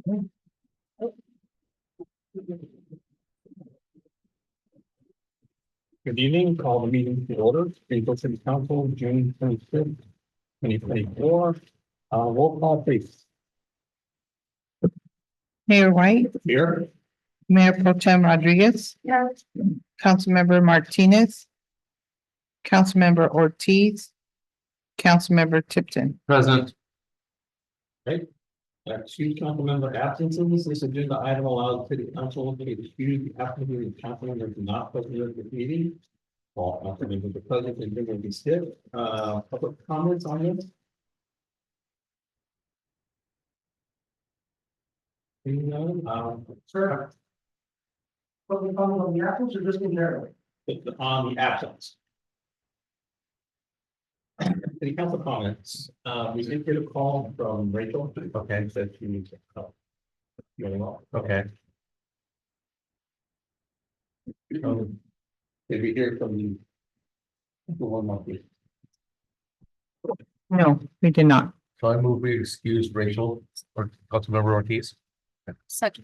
Good evening, call the meeting to order, Greenville City Council, June 25th, 2024. Roll call please. Mayor White, Here. Mayor Pro Tem Rodriguez. Yes. Councilmember Martinez. Councilmember Ortiz. Councilmember Tipton. Present. Two council member absences. This agenda item allows city council to excuse the absence of the council members not present at the meeting. All council members are present and will be still. Public comments on this? Seeing none, Sir. Public comment on the apples or just in general? on the absence. City council comments, we did get a call from Rachel, okay, said she needs to help. Okay. Did we hear from you? The one more week. No, we did not. So I move we excuse Rachel or Councilmember Ortiz. Second.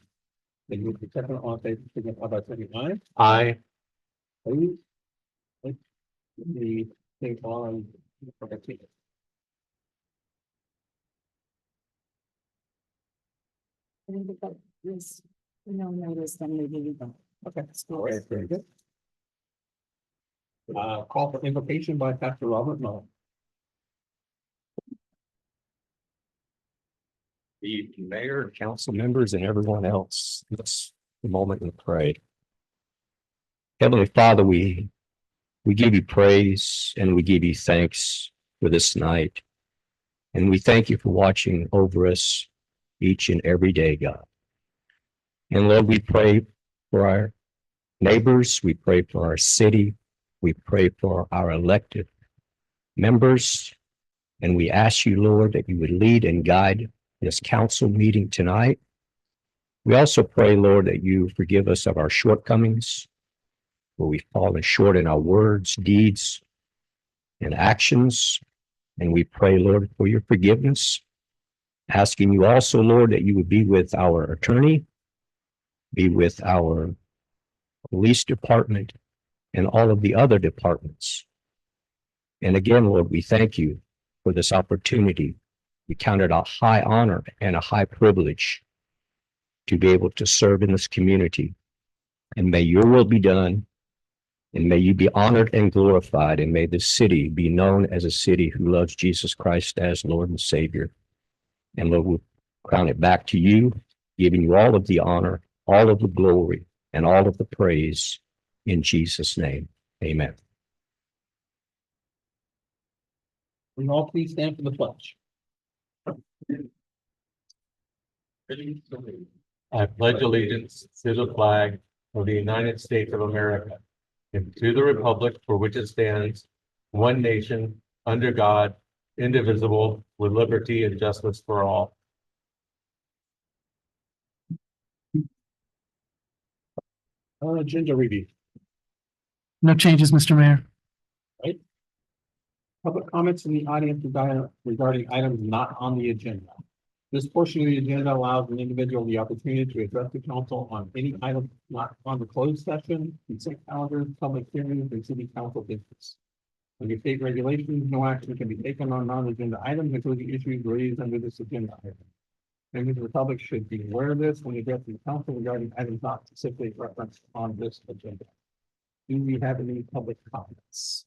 They moved the second on favor, signify by saying aye. Aye. Please. The thing on. Yes. No notice, then maybe we don't. Okay, all right, very good. Call for invocation by Pastor Robert Muller. The mayor, council members, and everyone else, let's take a moment and pray. Heavenly Father, we give you praise and we give you thanks for this night. And we thank you for watching over us each and every day, God. And Lord, we pray for our neighbors, we pray for our city, we pray for our elected members, and we ask you, Lord, that you would lead and guide this council meeting tonight. We also pray, Lord, that you forgive us of our shortcomings, where we've fallen short in our words, deeds, and actions. And we pray, Lord, for your forgiveness, asking you also, Lord, that you would be with our attorney, be with our police department, and all of the other departments. And again, Lord, we thank you for this opportunity. We count it a high honor and a high privilege to be able to serve in this community. And may your will be done, and may you be honored and glorified, and may this city be known as a city who loves Jesus Christ as Lord and Savior. And Lord, we'll crown it back to you, giving you all of the honor, all of the glory, and all of the praise in Jesus' name. Amen. Will you all please stand for the pledge? I pledge allegiance to the flag of the United States of America and to the republic for which it stands, one nation, under God, indivisible, with liberty and justice for all. Agenda review. No changes, Mr. Mayor. Public comments in the audience regarding items not on the agenda. This portion of the agenda allows an individual the opportunity to address the council on any item not on the closed session, consent calendar, public hearings, and city council business. Under state regulations, no action can be taken on non-agenda items, including issues raised under this agenda item. Members of the public should be aware of this when addressing council regarding items not specifically referenced on this agenda. Do we have any public comments?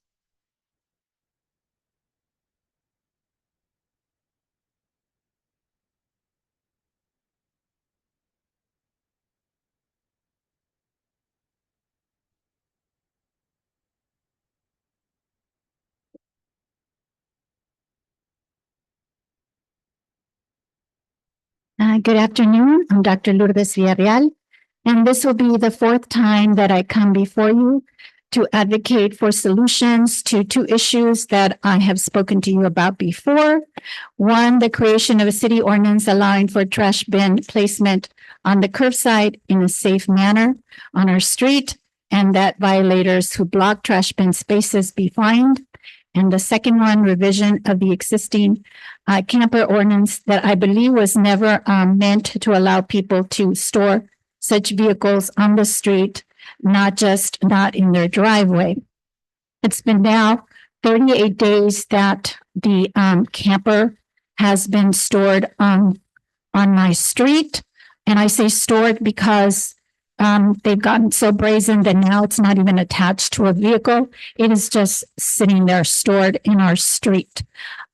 Good afternoon. I'm Dr. Lourdes Villarreal, and this will be the fourth time that I come before you to advocate for solutions to two issues that I have spoken to you about before. One, the creation of a city ordinance allowing for trash bin placement on the curbside in a safe manner on our street, and that violators who block trash bin spaces be fined. And the second one, revision of the existing camper ordinance that I believe was never meant to allow people to store such vehicles on the street, not in their driveway. It's been now 38 days that the camper has been stored on my street. And I say stored because they've gotten so brazen that now it's not even attached to a vehicle. It is just sitting there stored in our street.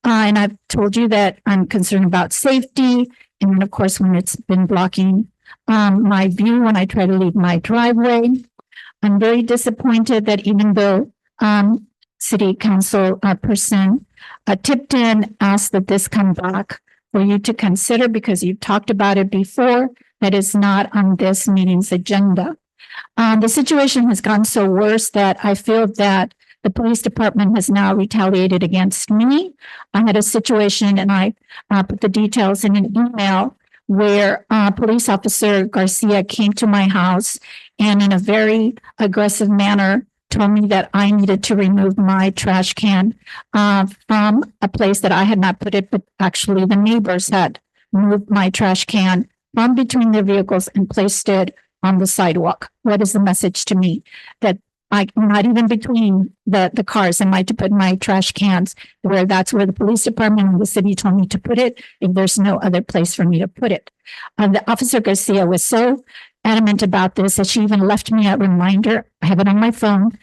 And I've told you that I'm concerned about safety. And then, of course, when it's been blocking my view when I try to leave my driveway, I'm very disappointed that even though City Council person Tipton asked that this come back for you to consider because you've talked about it before, that is not on this meeting's agenda. The situation has gotten so worse that I feel that the police department has now retaliated against me. I had a situation and I put the details in an email where police officer Garcia came to my house and in a very aggressive manner told me that I needed to remove my trash can from a place that I had not put it, but actually the neighbors had moved my trash can from between their vehicles and placed it on the sidewalk. What is the message to me? That I'm not even between the cars am I to put my trash cans where that's where the police department and the city told me to put it if there's no other place for me to put it. The officer Garcia was so adamant about this that she even left me a reminder. I have it on my phone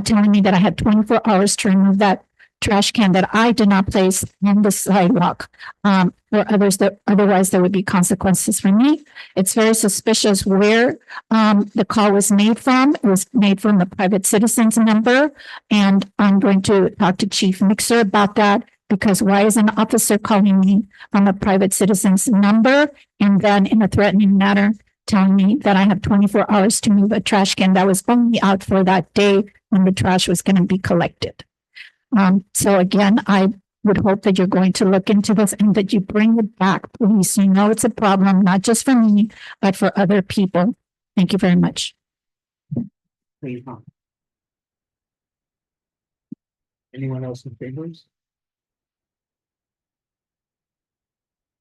telling me that I had 24 hours to remove that trash can that I did not place on the sidewalk. For others that otherwise there would be consequences for me. It's very suspicious where the call was made from. It was made from the private citizens number. And I'm going to talk to Chief Mixer about that because why is an officer calling me from a private citizen's number and then in a threatening manner telling me that I have 24 hours to move a trash can that was only out for that day when the trash was going to be collected. So again, I would hope that you're going to look into this and that you bring it back, please. You know, it's a problem, not just for me, but for other people. Thank you very much. Anyone else in favor?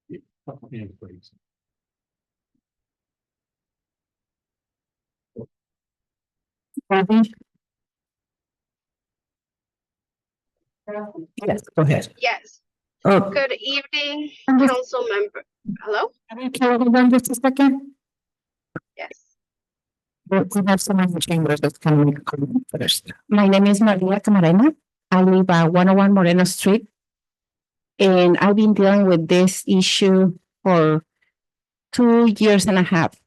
Yeah, couple hands, please. Yes, go ahead. Yes, Oh, good evening, I'm council member. Hello? can I hold on just a second? Yes. We have someone in the chambers that's going to make a comment first. My name is Maria Camarena. I live at 101 Moreno Street. And I've been dealing with this issue for 2 years and a half.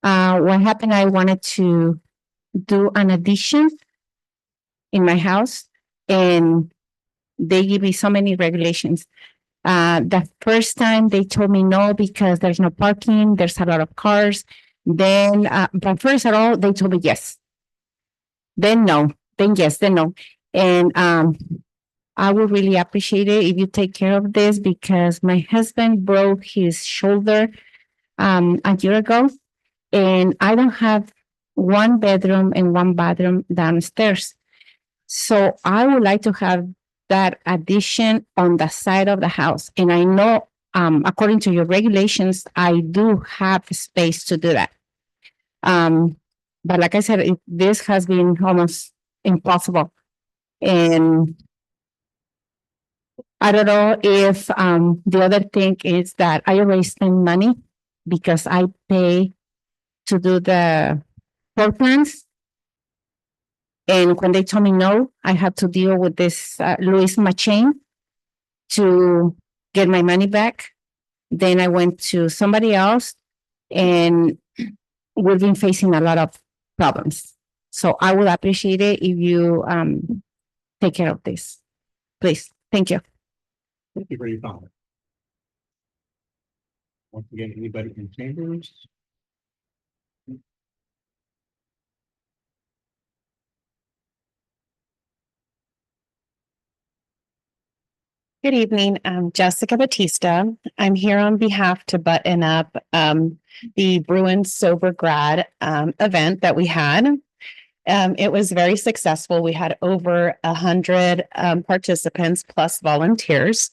What happened, I wanted to do an addition in my house and they give me so many regulations. The first time they told me no because there's no parking, there's a lot of cars. Then, but first at all, they told me yes. Then no, then yes, then no. And I would really appreciate it if you take care of this because my husband broke his shoulder a year ago. And I don't have one bedroom and one bathroom downstairs. So I would like to have that addition on the side of the house. And I know, according to your regulations, I do have space to do that. But like I said, this has been almost impossible. And I don't know if the other thing is that I already spend money because I pay to do the floor plans. And when they told me no, I had to deal with this Louis Machain to get my money back. Then I went to somebody else and we've been facing a lot of problems. So I would appreciate it if you take care of this. Please. Thank you. Thank you for your comment. Once again, anybody in chambers? Good evening. I'm Jessica Batista. I'm here on behalf to button up the Bruins Sober Grad event that we had. It was very successful. We had over 100 participants plus volunteers.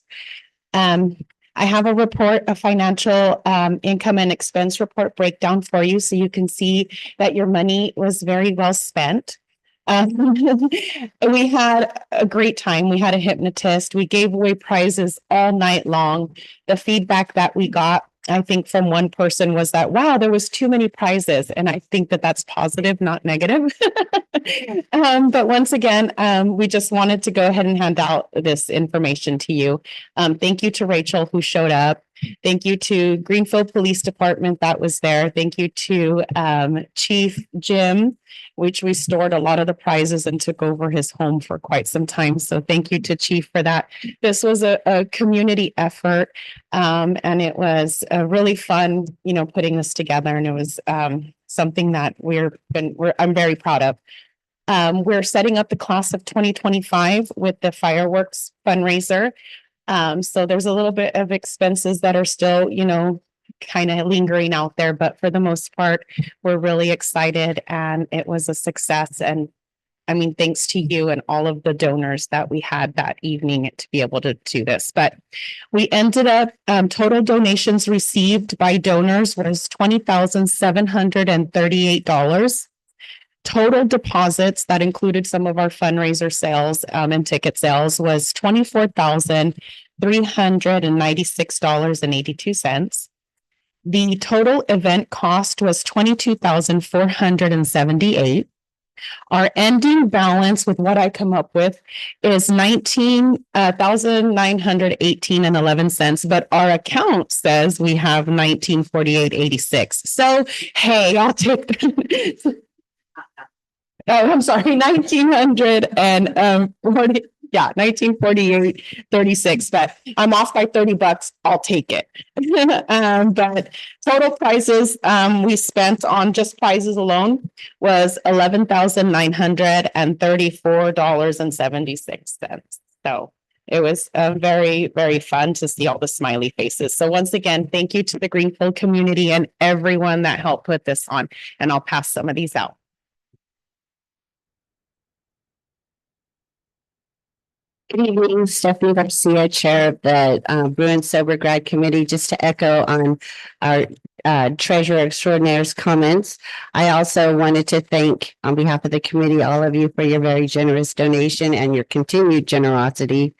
I have a report, a financial income and expense report breakdown for you, so you can see that your money was very well spent. We had a great time. We had a hypnotist. We gave away prizes all night long. The feedback that we got, I think from one person was that, wow, there was too many prizes. And I think that that's positive, not negative. But once again, we just wanted to go ahead and hand out this information to you. Thank you to Rachel who showed up. Thank you to Greenfield Police Department that was there. Thank you to Chief Jim, which we stored a lot of the prizes and took over his home for quite some time. So thank you to Chief for that. This was a community effort, and it was really fun, putting this together. And it was something that I'm very proud of. We're setting up the class of 2025 with the fireworks fundraiser. So there's a little bit of expenses that are still, kind of lingering out there, but for the most part, we're really excited and it was a success. And I mean, thanks to you and all of the donors that we had that evening to be able to do this. But we ended up, total donations received by donors was $20,738. Total deposits that included some of our fundraiser sales and ticket sales was $24,396.82. The total event cost was $22,478. Our ending balance with what I come up with is $19,918.11, but our account says we have $1948.86. So hey, I'll take that. Oh, I'm sorry, 1948.36, but I'm off by $30. I'll take it. But total prices we spent on just prizes alone was $11,934.76. So it was very, very fun to see all the smiley faces. So once again, thank you to the Greenfield community and everyone that helped put this on, and I'll pass some of these out. Good evening, Stephanie Garcia, Chair of the Bruin Sober Grad Committee. Just to echo on our Treasurer Extraordinaire's comments, I also wanted to thank, on behalf of the committee, all of you for your very generous donation and your continued generosity.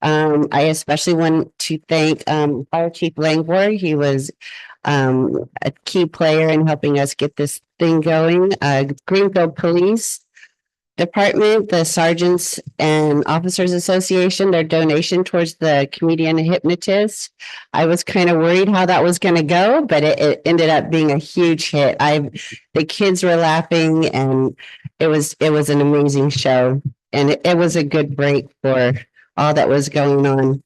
I especially want to thank Fire Chief Langborg. He was a key player in helping us get this thing going. Greenfield Police Department, the Sergeants and Officers Association, their donation towards the comedian hypnotist. I was kind of worried how that was going to go, but it ended up being a huge hit. The kids were laughing, and it was an amazing show, and it was a good break for all that was going on.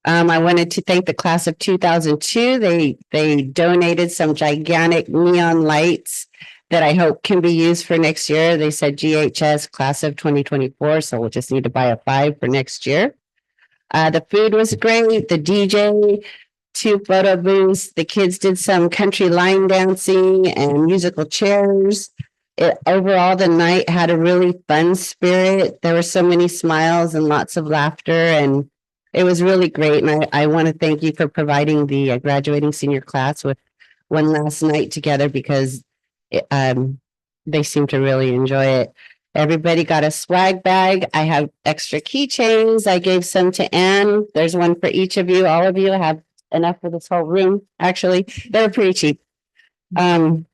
I wanted to thank the class of 2002. They donated some gigantic neon lights that I hope can be used for next year. They said GHS class of 2024, so we'll just need to buy a 5 for next year. The food was great. The DJ, 2 photo booths. The kids did some country line dancing and musical chairs. Overall, the night had a really fun spirit. There were so many smiles and lots of laughter, and it was really great. And I want to thank you for providing the graduating senior class with one last night together, because they seem to really enjoy it. Everybody got a swag bag. I have extra keychains. I gave some to Anne. There's one for each of you. All of you have enough for this whole room. Actually, they're pretty cheap. Let's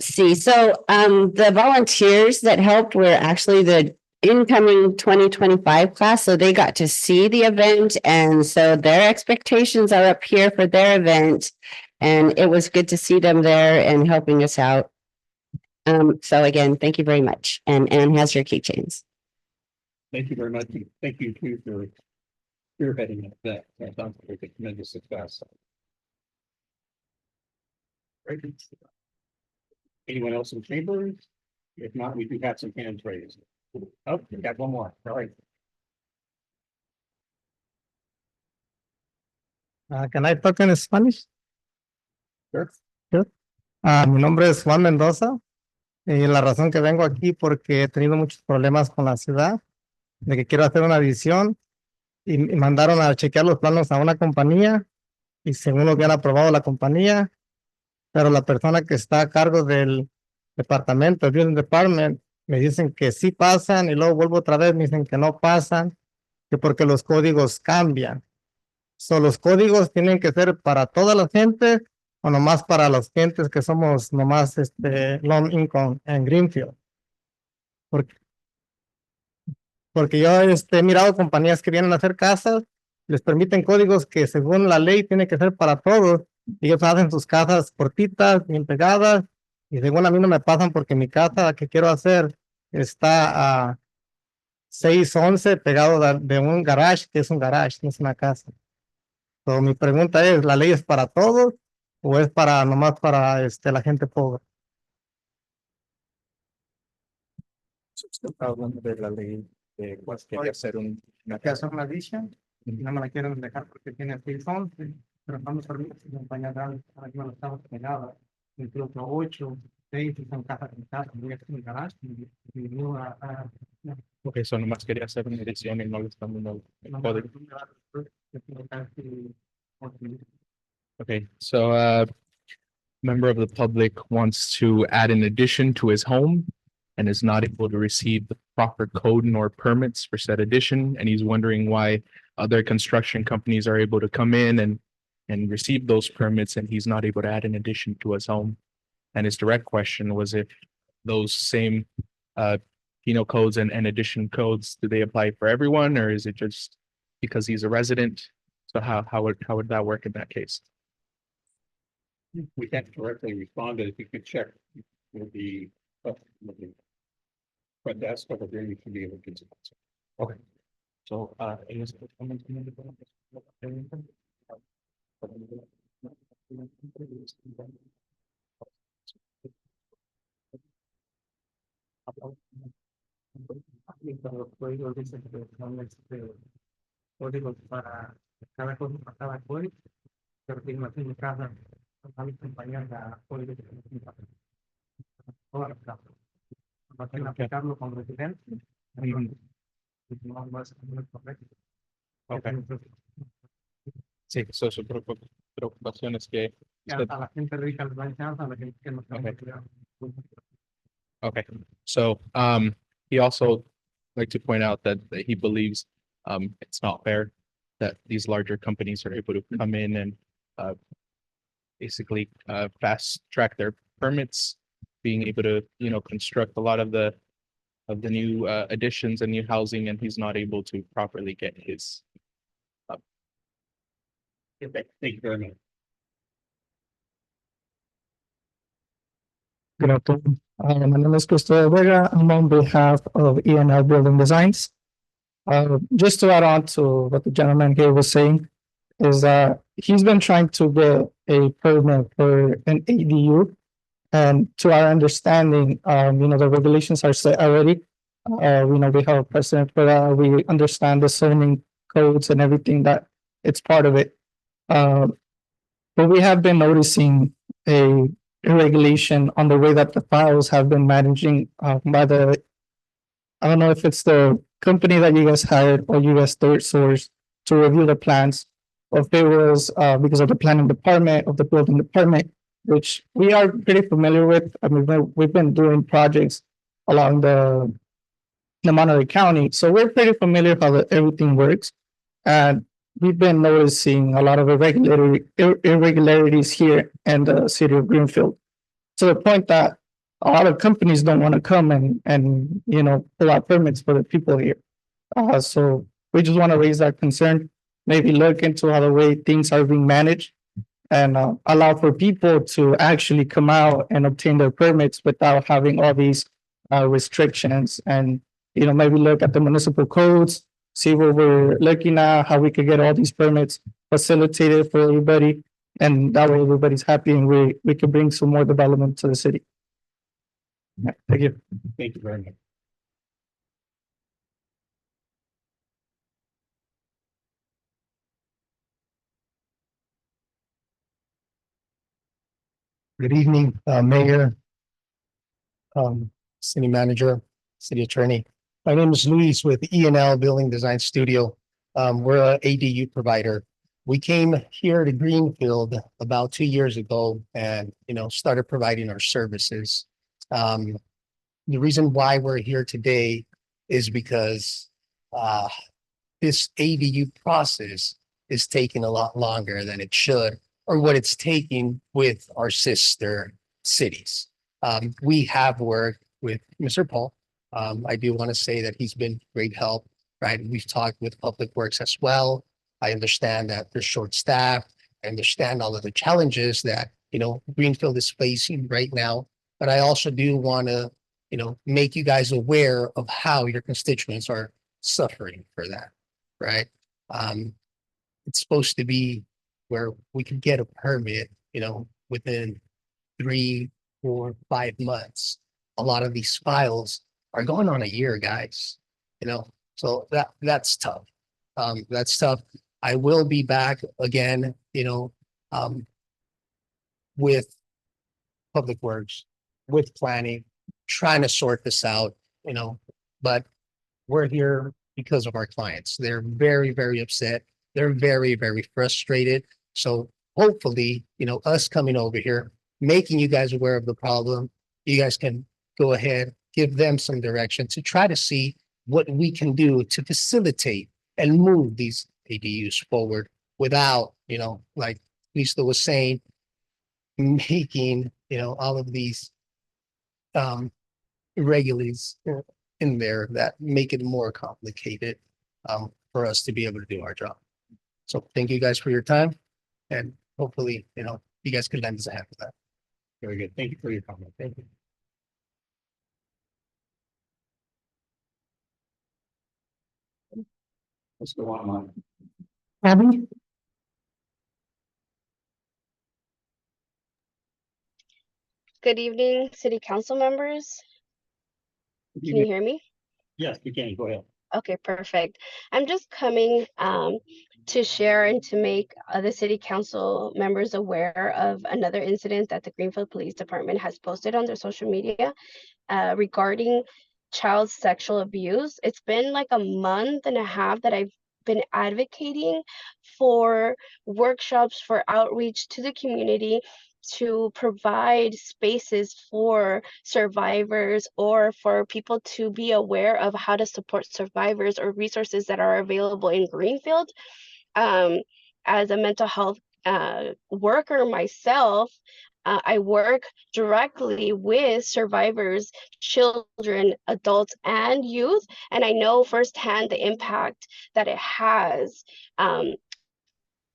see. So the volunteers that helped were actually the incoming 2025 class. So they got to see the event. And so their expectations are up here for their event. And it was good to see them there and helping us out. So again, thank you very much. And Anne has your keychains. Thank you very much. Thank you too for spearheading that. That sounds like a tremendous success. Great. Anyone else in chambers? If not, we do have some hands raised. Oh, we got one more. All right. Can I talk in Spanish? Sure. Mi nombre es Juan Mendoza. La razón que vengo aquí porque he tenido muchos problemas con la ciudad, de que quiero hacer una adición y mandaron a chequear los planos a una compañía y según lo que han aprobado la compañía, pero la persona que está a cargo del departamento, el building department, me dicen que sí pasan y luego vuelvo otra vez, me dicen que no pasan, que porque los códigos cambian. Los códigos tienen que ser para toda la gente o nomás para los clientes que somos nomás low income en Greenfield. Porque, porque yo he mirado compañías que vienen a hacer casas, les permiten códigos que según la ley tiene que ser para todos. Y ellos hacen sus casas cortitas, bien pegadas, y según a mí no me pasan porque mi casa que quiero hacer está a 611 pegado de un garage, que es un garage, no es una casa. So, mi pregunta es, ¿la ley es para todos o es para nomás para la gente pobre? Usted está hablando de la ley de cuál quería hacer una Que hacer una addition y no me la quieren dejar porque tiene 611, pero no me permite compañía grande, para que no estamos pegadas. Incluso 8, 6 son casas en casa, voy a hacer un garage y no Ok, so nomás quería hacer una edición y no le están dando el código. Okay, so member of the public wants to add an addition to his home and is not able to receive the proper code nor permits for said addition, and he's wondering why other construction companies are able to come in and receive those permits and he's not able to add an addition to his home. And his direct question was if those same penal codes and addition codes, do they apply for everyone, or is it just because he's a resident? So how would that work in that case? We can't directly respond, but if you could check with the front desk over there, you should be able to get some. Okay. So, any other comments? Códigos para cada cosa, para cada código, pero tengo aquí en mi casa, a mis compañías de códigos de todas las casas. Para que aplicarlo con residentes, no va a ser correcto. Okay. Sí, so su preocupación es que A la gente rica les da chance, a la gente que no tiene. okay, so he also like to point out that he believes it's not fair that these larger companies are able to come in and basically fast track their permits, being able to, you know, construct a lot of the new additions and new housing, and he's not able to properly get his. Thank you very much. Good afternoon. My name is Christopher Vega. I'm on behalf of ENL Building Designs. Just to add on to what the gentleman here was saying, is that he's been trying to get a permit for an ADU. And to our understanding, the regulations are set already. We know we have a precedent for that. We understand the zoning codes and everything that it's part of it. But we have been noticing a irregulation on the way that the files have been managing by the, I don't know if it's the company that you guys hired or you guys third source to review the plans. Or if it was because of the planning department of the building department, which we are pretty familiar with. I mean, we've been doing projects along the Monterey County, so we're pretty familiar how everything works. And we've been noticing a lot of irregularities here in the city of Greenfield, to the point that a lot of companies don't want to come and pull out permits for the people here. So we just want to raise that concern, maybe look into how the way things are being managed, and allow for people to actually come out and obtain their permits without having all these restrictions. And maybe look at the municipal codes, see what we're looking at, how we could get all these permits facilitated for everybody, and that way everybody's happy and we can bring some more development to the city. Yeah, thank you. Thank you very much. Good evening, Mayor, City Manager, City Attorney. My name is Luis with E&L Building Design Studio. We're a ADU provider. We came here to Greenfield about 2 years ago and, started providing our services. The reason why we're here today is because this ADU process is taking a lot longer than it should, or what it's taking with our sister cities. We have worked with Mr. Paul. I do want to say that he's been great help, right? We've talked with Public Works as well. I understand that they're short-staffed. I understand all of the challenges that, Greenfield is facing right now. But I also do want to, make you guys aware of how your constituents are suffering for that, right? It's supposed to be where we can get a permit, within 3, 4, 5 months. A lot of these files are going on a year, guys, so that's tough. That's tough. I will be back again, with Public Works, with planning, trying to sort this out, but we're here because of our clients. They're very, very upset. They're very, very frustrated. So hopefully, us coming over here, making you guys aware of the problem, you guys can go ahead, give them some direction to try to see what we can do to facilitate and move these ADUs forward without, like Lisa was saying, making, all of these irregularities in there that make it more complicated for us to be able to do our job. So thank you guys for your time, and hopefully, you guys can lend us a hand with that. Very good. Thank you for your comment. Thank you. Let's go on. Abby? Good evening, city council members. Can you hear me? Yes, you can. Go ahead. Okay, perfect. I'm just coming to share and to make the city council members aware of another incident that the Greenfield Police Department has posted on their social media regarding child sexual abuse. It's been like a month and a half that I've been advocating for workshops, for outreach to the community, to provide spaces for survivors or for people to be aware of how to support survivors or resources that are available in Greenfield. As a mental health worker myself, I work directly with survivors, children, adults, and youth, and I know firsthand the impact that it has on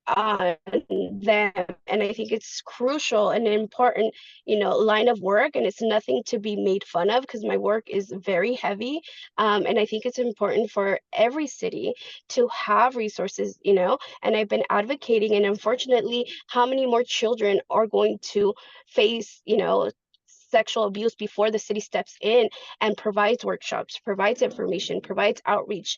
them. And I think it's crucial and an important, line of work, and it's nothing to be made fun of because my work is very heavy. And I think it's important for every city to have resources, and I've been advocating, and unfortunately, how many more children are going to face, sexual abuse before the city steps in and provides workshops, provides information, provides outreach.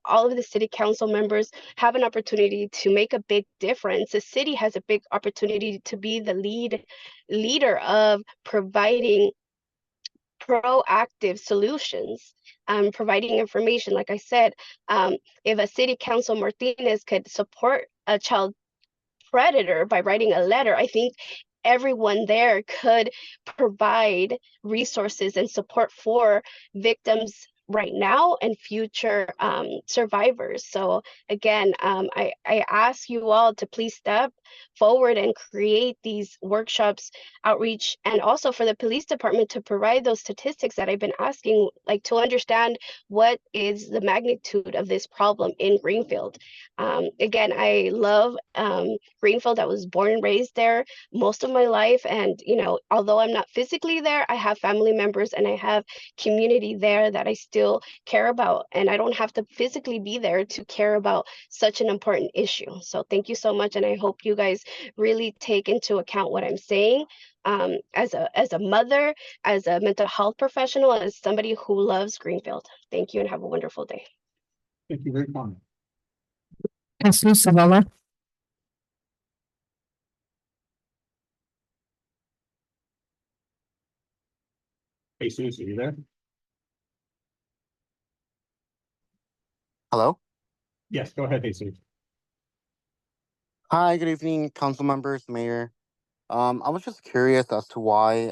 All of the city council members have an opportunity to make a big difference. The city has a big opportunity to be the leader of providing proactive solutions, providing information. Like I said, if a city council Martinez could support a child predator by writing a letter, I think everyone there could provide resources and support for victims right now and future survivors. So again, I ask you all to please step forward and create these workshops, outreach, and also for the police department to provide those statistics that I've been asking, like to understand what is the magnitude of this problem in Greenfield. Again, I love Greenfield. I was born and raised there most of my life, and although I'm not physically there, I have family members and I have community there that I still care about, and I don't have to physically be there to care about such an important issue. So thank you so much, and I hope you guys really take into account what I'm saying. As a mother, as a mental health professional, as somebody who loves Greenfield. Thank you and have a wonderful day. Thank you very much. Councilor Zavala? Jesus, are you there? Hello. Yes, go ahead, Jesus. Hi, good evening, council members, mayor. I was just curious as to why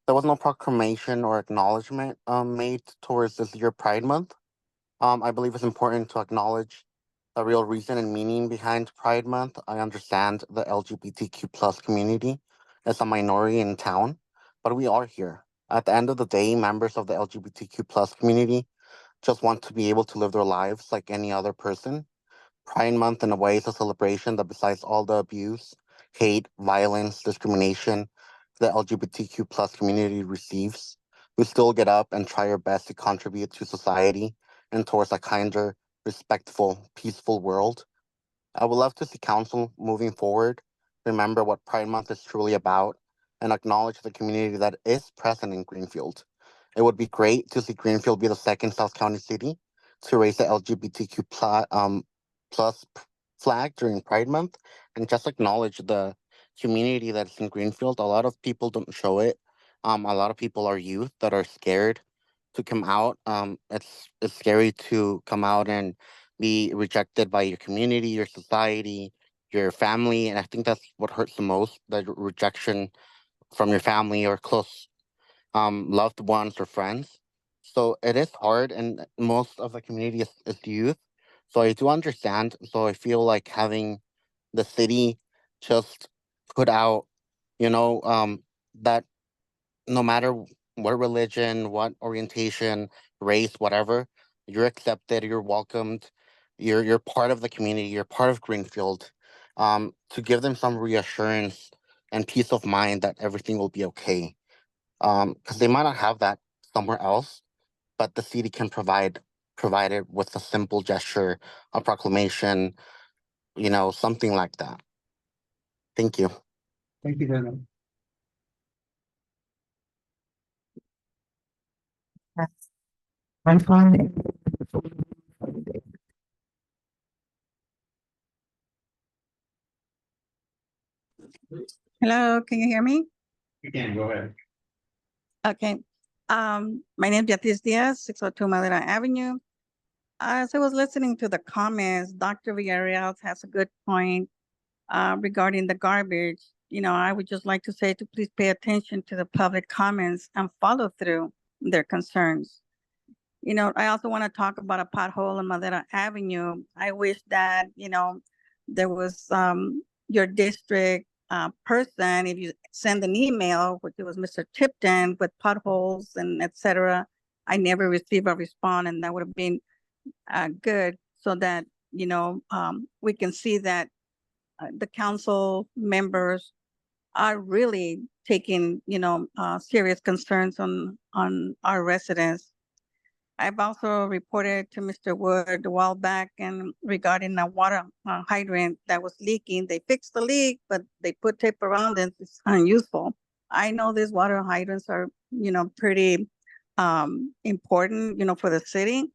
there was no proclamation or acknowledgement made towards this year Pride Month. I believe it's important to acknowledge the real reason and meaning behind Pride Month. I understand the LGBTQ plus community is a minority in town, but we are here. At the end of the day, members of the LGBTQ plus community just want to be able to live their lives like any other person. Pride Month, in a way, is a celebration that, besides all the abuse, hate, violence, discrimination the LGBTQ plus community receives, we still get up and try our best to contribute to society and towards a kinder, respectful, peaceful world. I would love to see council moving forward remember what Pride Month is truly about and acknowledge the community that is present in Greenfield. It would be great to see Greenfield be the second South County city to raise the plus flag during Pride Month and just acknowledge the community that's in Greenfield. A lot of people don't show it. A lot of people are youth that are scared to come out. It's scary to come out and be rejected by your community, your society, your family, and I think that's what hurts the most: the rejection from your family or close loved ones or friends. So it is hard, and most of the community is youth. So I do understand. So I feel like having the city just put out, that no matter what religion, what orientation, race, whatever, you're accepted, you're welcomed, you're part of the community, you're part of Greenfield. To give them some reassurance and peace of mind that everything will be okay. Because they might not have that somewhere else, but the city can provide it with a simple gesture, a proclamation, something like that. Thank you. Thank you very much. I'm fine. Hello, can you hear me? You can, go ahead. Okay. My name is Beatriz Diaz, 602 Madera Avenue. As I was listening to the comments, Dr. Villarreal has a good point regarding the garbage. I would just like to say to please pay attention to the public comments and follow through their concerns. I also want to talk about a pothole on Madera Avenue. I wish that, there was your district person, if you send an email, which it was Mr. Tipton with potholes and etc. I never received a response, and that would have been good so that, we can see that the council members are really taking, serious concerns on our residents. I've also reported to Mr. Wood a while back and regarding a water hydrant that was leaking. They fixed the leak, but they put tape around it. It's unuseful. I know these water hydrants are, pretty important, for the city.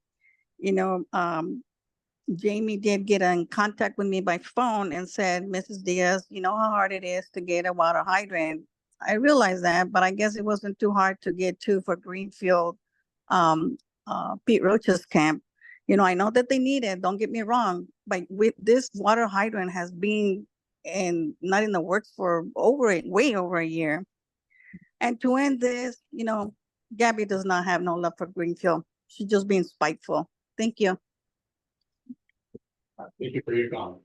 Jamie did get in contact with me by phone and said, Mrs. Diaz, you know how hard it is to get a water hydrant. I realize that, but I guess it wasn't too hard to get to for Greenfield, Pete Roach's camp. I know that they need it, don't get me wrong, but with this water hydrant has been not in the works for way over a year. And to end this, Gabby does not have no love for Greenfield. She's just being spiteful. Thank you. Thank you for your comment.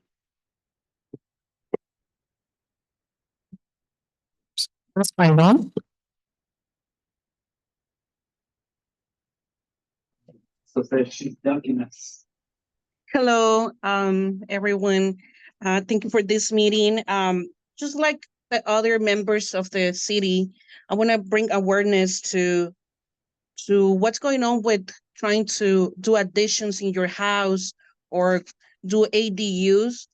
That's fine, on. Hello, everyone. Thank you for this meeting. Just like the other members of the city, I want to bring awareness to what's going on with trying to do additions in your house or do ADUs.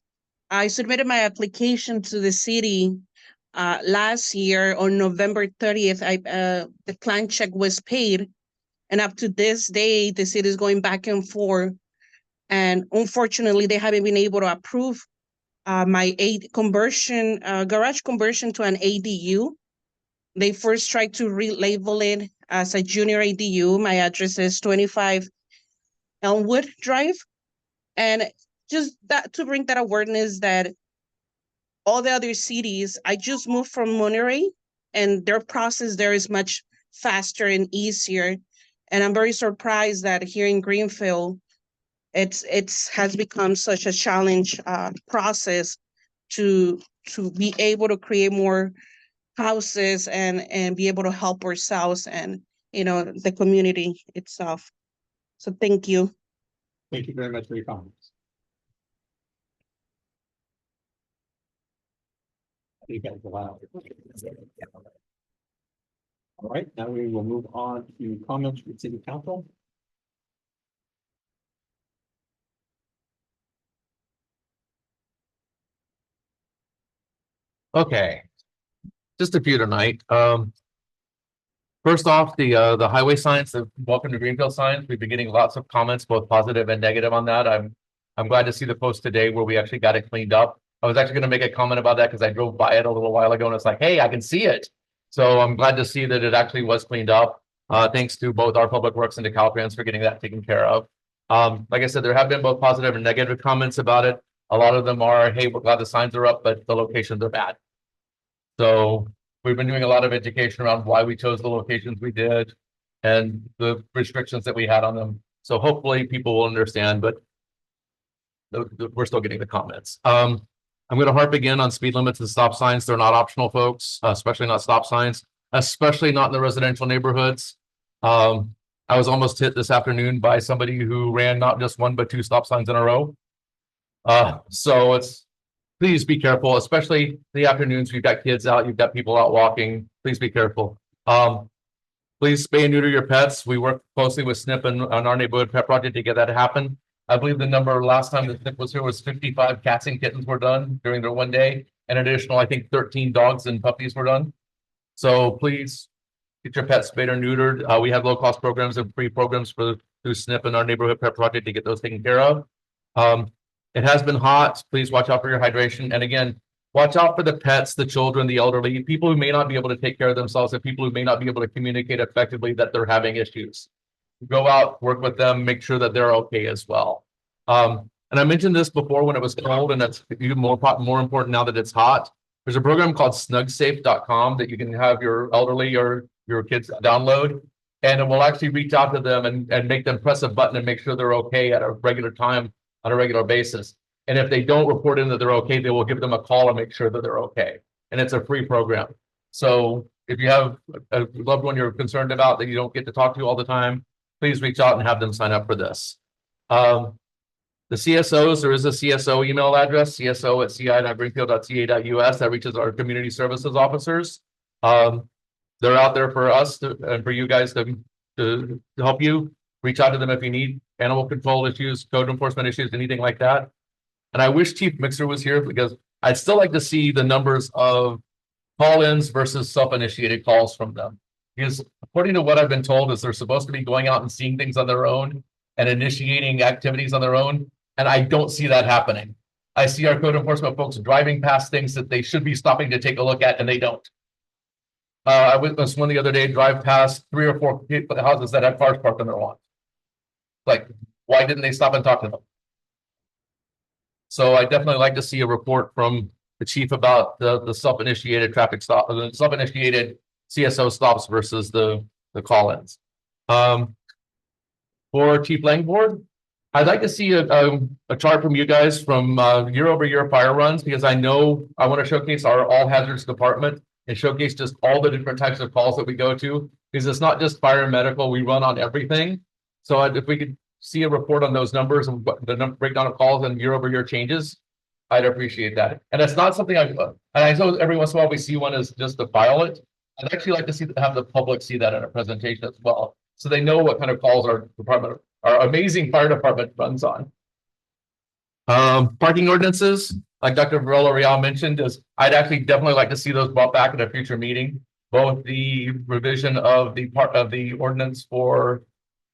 I submitted my application to the city last year on November 30th. The client check was paid, and up to this day, the city is going back and forth. And unfortunately, they haven't been able to approve my garage conversion to an ADU. they first tried to relabel it as a junior ADU. My address is 25 Elmwood Drive. And just that to bring that awareness that all the other cities, I just moved from Monterey and their process there is much faster and easier. And I'm very surprised that here in Greenfield, it's has become such a challenge process to be able to create more houses and be able to help ourselves and, you know, the community itself. So thank you. Thank you very much for your comments. You guys allow. All right, now we will move on to comments from city council. Okay, just a few tonight. First off, the highway signs, the welcome to Greenfield signs, we've been getting lots of comments, both positive and negative on that. I'm glad to see the post today where we actually got it cleaned up. I was actually gonna make a comment about that because I drove by it a little while ago and it's like, hey, I can see it. So I'm glad to see that it actually was cleaned up. Thanks to both our Public Works and to Caltrans for getting that taken care of. Like I said, there have been both positive and negative comments about it. A lot of them are, hey, we're glad the signs are up, but the locations are bad. So we've been doing a lot of education around why we chose the locations we did and the restrictions that we had on them. So hopefully people will understand, but we're still getting the comments. I'm going to harp again on speed limits and stop signs. They're not optional, folks, especially not stop signs, especially not in the residential neighborhoods. I was almost hit this afternoon by somebody who ran not just one, but two stop signs in a row. So please be careful, especially in the afternoons. We've got kids out, you've got people out walking. Please be careful. Please spay and neuter your pets. We work closely with SNP and on our neighborhood pet project to get that to happen. I believe the number last time that SNP was here was 55 cats and kittens were done during their one day. An additional, I think 13 dogs and puppies were done. So please get your pets spayed or neutered. We have low cost programs and free programs through SNP and our neighborhood pet project to get those taken care of. It has been hot. Please watch out for your hydration. And again, watch out for the pets, the children, the elderly, people who may not be able to take care of themselves, and people who may not be able to communicate effectively that they're having issues. Go out, work with them, make sure that they're okay as well. And I mentioned this before when it was cold, and that's even more important now that it's hot. There's a program called snugsafe.com that you can have your elderly or your kids download, and it will actually reach out to them and make them press a button and make sure they're okay at a regular time on a regular basis. And if they don't report in that they're okay, they will give them a call and make sure that they're okay. And it's a free program. So if you have a loved one you're concerned about that you don't get to talk to all the time, please reach out and have them sign up for this. The CSOs, there is a CSO email address, cso@ci.greenfield.ca.us, that reaches our community services officers. They're out there for us and for you guys to help you. Reach out to them if you need animal control issues, code enforcement issues, anything like that. And I wish Chief Mixer was here because I'd still like to see the numbers of call-ins versus self-initiated calls from them. Because according to what I've been told is they're supposed to be going out and seeing things on their own and initiating activities on their own. And I don't see that happening. I see our code enforcement folks driving past things that they should be stopping to take a look at, and they don't. I witnessed one the other day drive past 3 or 4 houses that had cars parked on their lawn. Like, why didn't they stop and talk to them? So I definitely like to see a report from the chief about the self-initiated traffic stop, the self-initiated CSO stops versus the call-ins. For Chief Langford, I'd like to see a chart from you guys from year-over-year fire runs, because I know I want to showcase our all hazards department and showcase just all the different types of calls that we go to, because it's not just fire and medical, we run on everything. So if we could see a report on those numbers and the breakdown of calls and year-over-year changes, I'd appreciate that. And it's not something and I know every once in a while we see one as just to file it. I'd actually like to have the public see that in a presentation as well, so they know what kind of calls our amazing fire department runs on. Parking ordinances, like Dr. Varela Real mentioned, I'd actually definitely like to see those brought back at a future meeting. Both the revision of the part of the ordinance for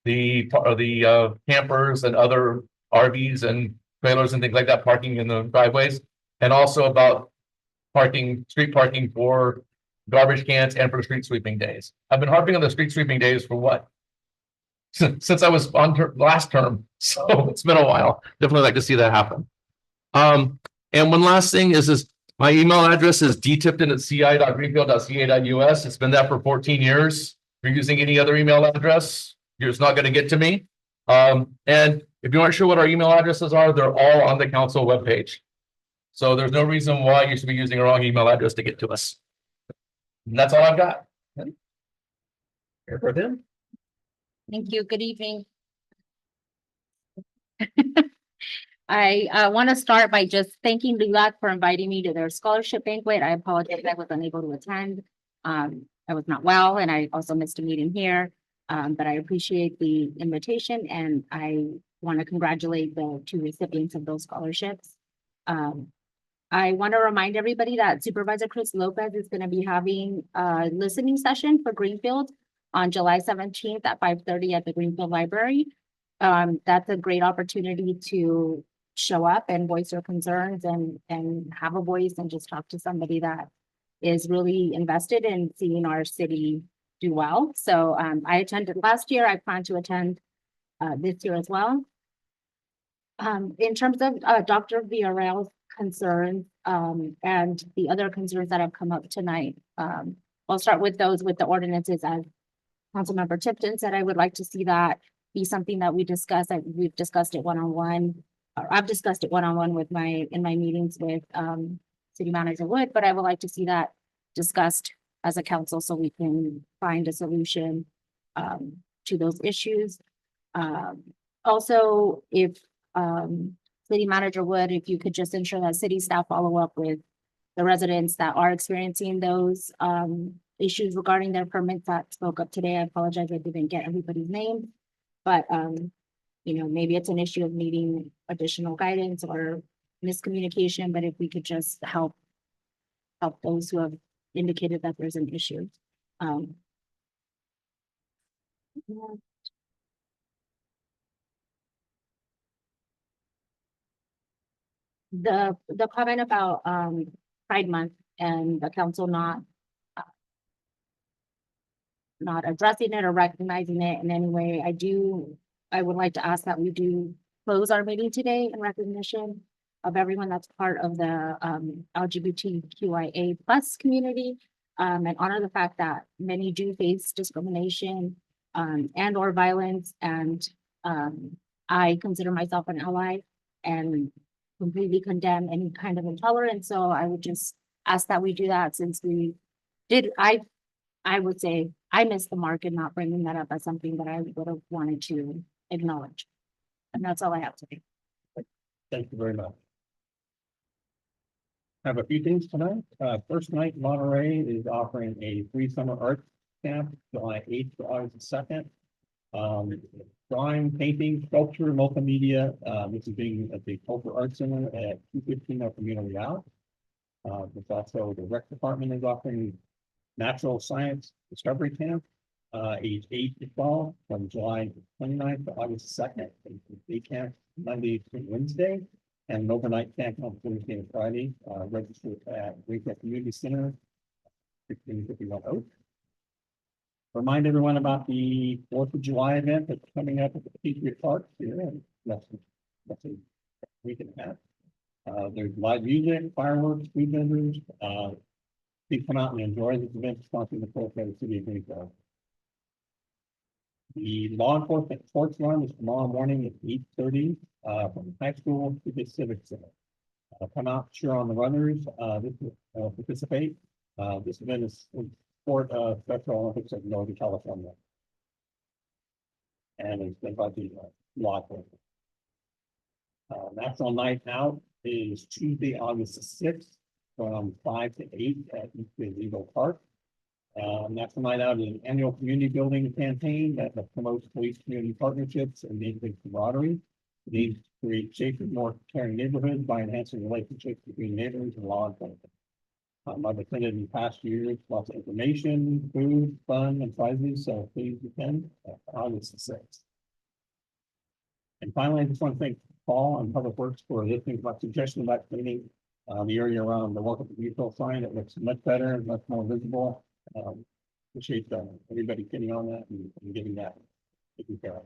the campers and other RVs and trailers and things like that parking in the driveways, and also about street parking for garbage cans and for street sweeping days. I've been harping on the street sweeping days for what? Since I was on last term, so it's been a while. Definitely like to see that happen. And one last thing is my email address is dtipton@ci.greenfield.ca.us. It's been that for 14 years. If you're using any other email address, you're just not going to get to me. And if you aren't sure what our email addresses are, they're all on the council webpage. So there's no reason why you should be using a wrong email address to get to us. And that's all I've got. Here for them. Thank you. Good evening. I want to start by just thanking LULAC for inviting me to their scholarship banquet. I apologize I was unable to attend. I was not well and I also missed a meeting here. But I appreciate the invitation and I want to congratulate the 2 recipients of those scholarships. I want to remind everybody that Supervisor Chris Lopez is going to be having a listening session for Greenfield on July 17th at 5:30 at the Greenfield Library. That's a great opportunity to show up and voice your concerns and have a voice and just talk to somebody that is really invested in seeing our city do well. So I attended last year. I plan to attend this year as well. In terms of Dr. Villarreal's concerns and the other concerns that have come up tonight, I'll start with those with the ordinances. As Councilmember Tipton said, I would like to see that be something that we discuss. We've discussed it one-on-one. I've discussed it one-on-one with in my meetings with City Manager Wood, but I would like to see that discussed as a council so we can find a solution to those issues. Also, if City Manager Wood, if you could just ensure that city staff follow up with the residents that are experiencing those issues regarding their permits that spoke up today. I apologize, I didn't get everybody's name, but you know, maybe it's an issue of needing additional guidance or miscommunication, but if we could just help those who have indicated that there's an issue. The comment about Pride Month and the council not addressing it or recognizing it in any way, I would like to ask that we do close our meeting today in recognition of everyone that's part of the LGBTQIA+ community, and honor the fact that many do face discrimination and or violence, and I consider myself an ally and completely condemn any kind of intolerance. So I would just ask that we do that, since we did, I would say I missed the mark in not bringing that up as something that I would have wanted to acknowledge. And that's all I have to say. Thank you very much. I have a few things tonight. First night, Monterey is offering a free summer art camp, July 8th to August 2nd. Drawing, painting, sculpture, multimedia. This is being at the Culver Arts Center at 215 of Community Out. There's also the rec department is offering natural science discovery camp, age 8 to 12, from July 29th to August 2nd. Day camp Monday to Wednesday, and an overnight camp on Thursday and Friday. Register at Greenfield Community Center, 1551 Oak. Remind everyone about the 4th of July event that's coming up at the Patriot Park here in less than a week and a half. There's live music, fireworks, food vendors. Please come out and enjoy this event sponsored by the City of Greenfield. The law enforcement sports run is tomorrow morning at 8:30 from high school to the Civic Center. Come out, cheer on the runners. Participate. This event is support of Special Olympics of Northern California, and it's been by the law enforcement. National Night Out is Tuesday, August 6th, from 5 to 8 at Eagle Park. National Night Out is an annual community building campaign that promotes police community partnerships and neighborhood camaraderie. It aims to create safer, more caring neighborhoods by enhancing relationships between neighbors and law enforcement. I've attended in past years, lots of information, food, fun, and prizes, so please attend August 6th. And finally, I just want to thank Paul and Public Works for listening to my suggestion about cleaning the area around the Welcome to Greenfield sign. It looks much better and much more visible. Appreciate everybody getting on that and getting that taken care of.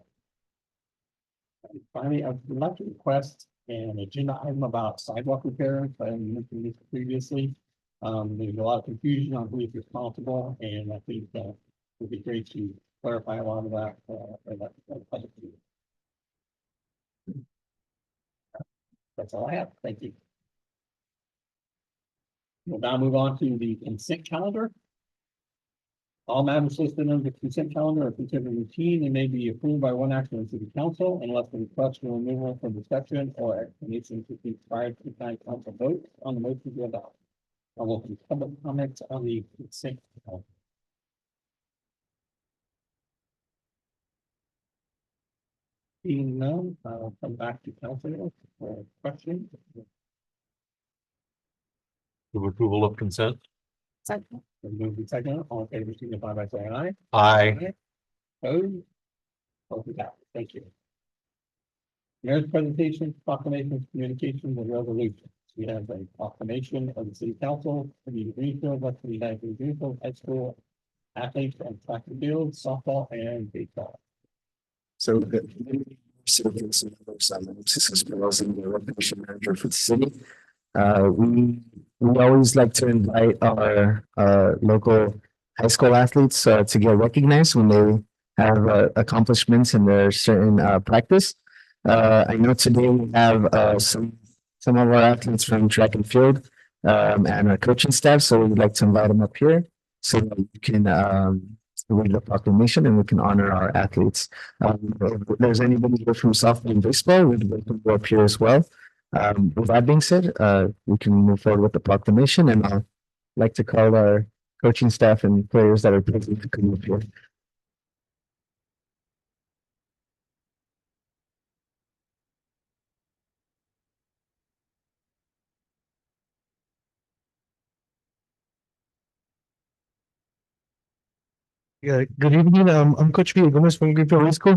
And finally, I would like to request an agenda item about sidewalk repairs. I mentioned this previously. There's a lot of confusion on who is responsible, and I think it would be great to clarify a lot of that. Public view. That's all I have. Thank you. We'll now move on to the consent calendar. All matters listed on the consent calendar are considered routine and may be approved by one action of the city council unless the request for removal from the section or explanation to be prior to the time council votes on the motion to adopt. I will open public comments on the consent calendar. Seeing none, I'll come back to council for questions. Move approval of consent. Second. Move the second, all in favor, signify by saying aye. Aye. Opposed? Motion passes. Thank you. Mayor's presentation, proclamations, communications, and resolutions. We have a proclamation of the city council, City of Greenfield, West United Greenfield High School athletes and track and field, softball and baseball. So the citizens and members, I'm Francisco Espinosa, the recreation manager for the city. We always like to invite our local high school athletes to get recognized when they have accomplishments in their certain practice. I know today we have some of our athletes from track and field and our coaching staff, so we'd like to invite them up here so that we can read the proclamation and we can honor our athletes. If there's anybody here from softball and baseball, we'd like to go up here as well. With that being said, we can move forward with the proclamation, and I'd like to call our coaching staff and players that are present to come up here. Yeah, good evening. I'm Coach Villagomez from Greenfield High School.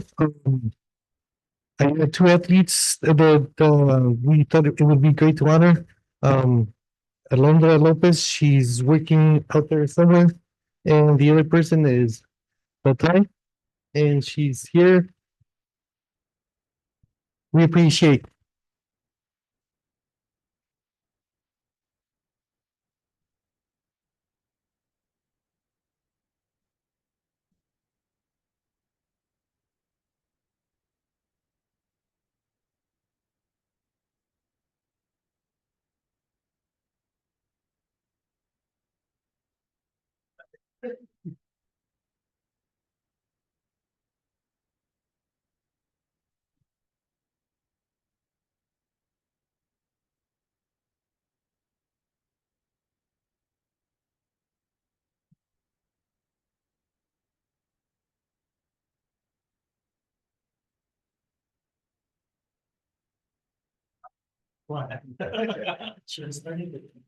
I had two athletes that we thought it would be great to honor. Alondra Lopez, she's working out there somewhere, and the other person is Batai, and she's here. We appreciate.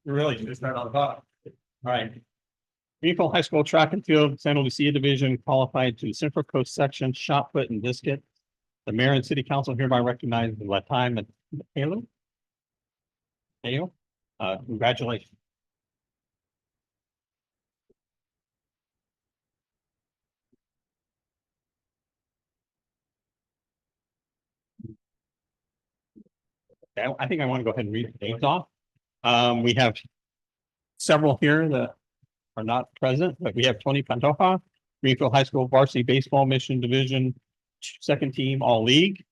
Really should start on the bottom. All right. Greenfield High School Track and Field Santa Lucia Division qualified to Central Coast Section Shot Put and Discus. The mayor and city council hereby recognize the Latin Halo. Congratulations. I think I want to go ahead and read the names off. We have several here that are not present, but we have Tony Pantoja, Greenfield High School Varsity Baseball Mission Division, second team All League.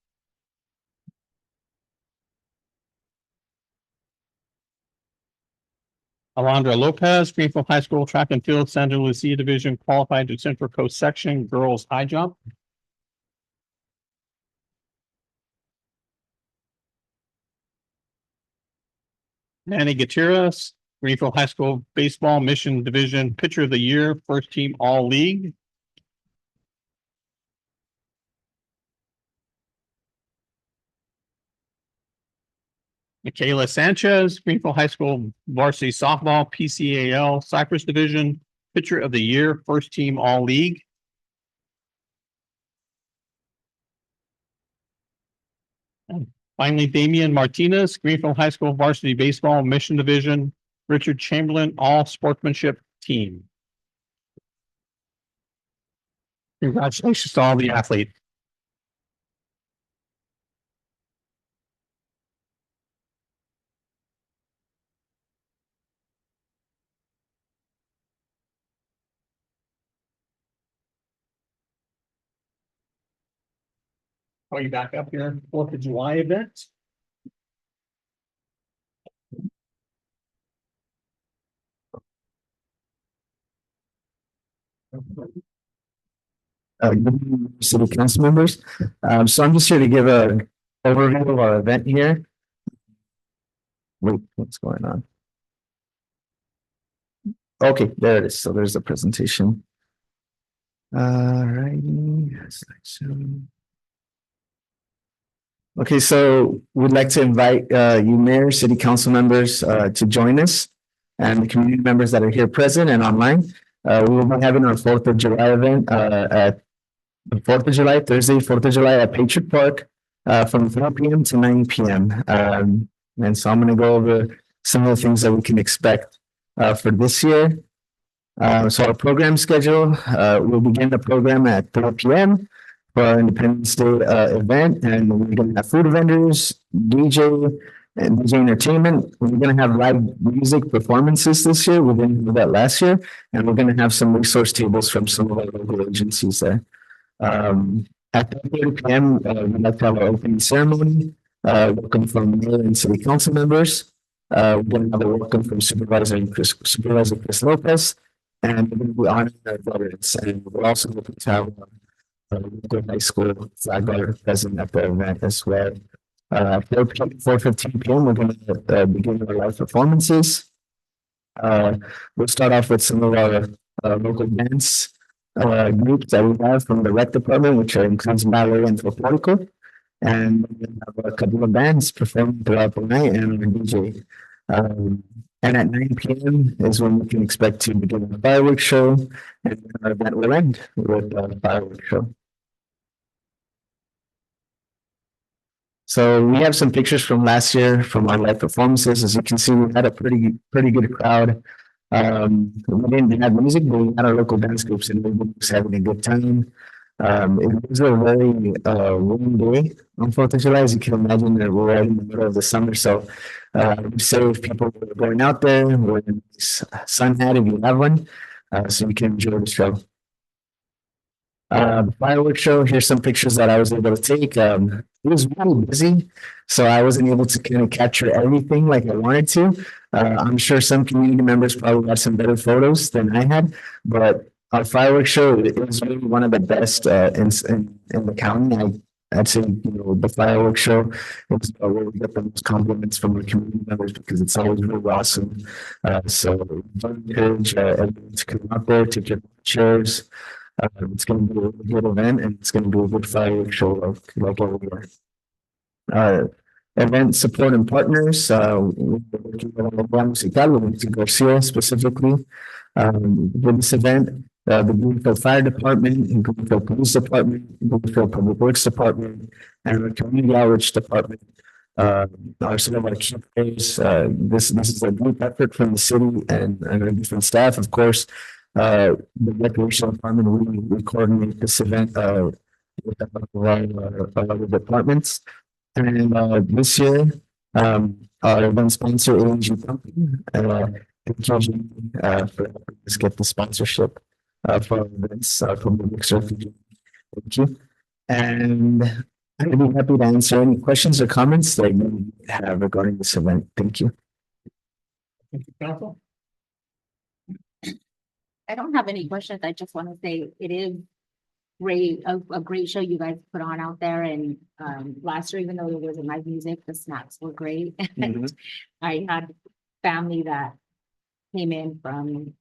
Alondra Lopez, Greenfield High School Track and Field Santa Lucia Division, qualified to Central Coast Section Girls High Jump. Manny Gutierrez, Greenfield High School Baseball Mission Division Pitcher of the Year, first team All League. Michaela Sanchez, Greenfield High School Varsity Softball PCAL Cypress Division Pitcher of the Year, first team All League. Finally, Damian Martinez, Greenfield High School Varsity Baseball Mission Division, Richard Chamberlain, All Sportsmanship Team. Congratulations to all the athletes. Are you back up here, 4th of July event? Good evening, city council members. So I'm just here to give a overview of our event here. Wait, what's going on? Okay, there it is. So there's the presentation. Righty. Okay, so we'd like to invite you mayor, city council members to join us and the community members that are here present and online. We will be having our 4th of July event at the 4th of July, Thursday, 4th of July at Patriot Park from 3 p.m. to 9 p.m. And so I'm going to go over some of the things that we can expect for this year. So our program schedule, we'll begin the program at 3 p.m. for our Independence Day event, and we're going to have food vendors, DJ, and DJ entertainment. We're going to have live music performances this year. We didn't do that last year, and we're going to have some resource tables from some of our local agencies there. At 3:30 p.m., we'd like to have our opening ceremony. Welcome from mayor and city council members. We're going to have a welcome from Supervisor Chris Lopez, and we're going to be honoring our veterans. And we're also looking to have the high school flag bearer present at the event as well. 4:15 p.m. we're going to begin our live performances. We'll start off with some of our local dance groups that we have from the rec department, which includes ballet and folklorico. And we have a couple of bands performing throughout the night and our DJ. And at 9 p.m. is when we can expect to begin the fireworks show, and our event will end with a fireworks show. So we have some pictures from last year from our live performances. As you can see, we had a pretty good crowd. We didn't have music, but we had our local dance groups and everybody was having a good time. It was a very warm day on 4th of July. As you can imagine, that we're right in the middle of the summer. So we serve people who are going out there with a sun hat if you have one, so you can enjoy the show. The fireworks show, here's some pictures that I was able to take. It was really busy, so I wasn't able to kind of capture everything like I wanted to. I'm sure some community members probably had some better photos than I had, but our fireworks show, it was really one of the best in the county. I'd say, the fireworks show, it's where we get the most compliments from our community members because it's always really awesome. So I encourage everyone to come out there to get pictures. It's going to be a really good event, and it's going to be a good fireworks show like every year. Event support and partners, we're working with Luis Garcia specifically with this event. The Greenfield Fire Department, Greenfield Police Department, Greenfield Public Works Department, and the Community Outreach Department are some of our key players. This is a group effort from the city and our different staff. Of course, the Recreation Department, we coordinate this event with our other departments. And this year, our event sponsor, ANG Company, thank you for helping us get the sponsorship for our events from the mixer. Thank you. And I'd be happy to answer any questions or comments that you have regarding this event. Thank you. Thank you, council. I don't have any questions. I just want to say it is great, a great show you guys put on out there. And last year, even though there wasn't live music, the snacks were great. And I had family that came in from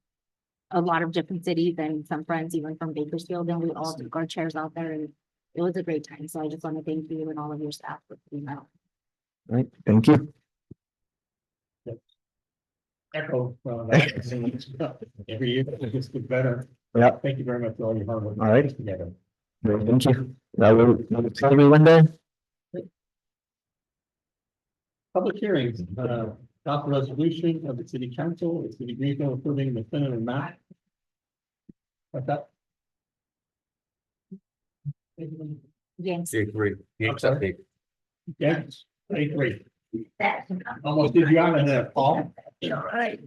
a lot of different cities and some friends even from Bakersfield, and we all took our chairs out there, and it was a great time. So I just want to thank you and all of your staff for putting out. All right, thank you. Echo that. Every year it just gets better. Yeah. Thank you very much for all your hard work. All right. Together. Thank you. We'll tell everyone there. Public hearings, adopt a resolution of the city council, the city of Greenfield approving the definitive map. What's that? Yes. Agree. I'm sorry. Yes, I agree. Almost did you out of there, Paul? All right.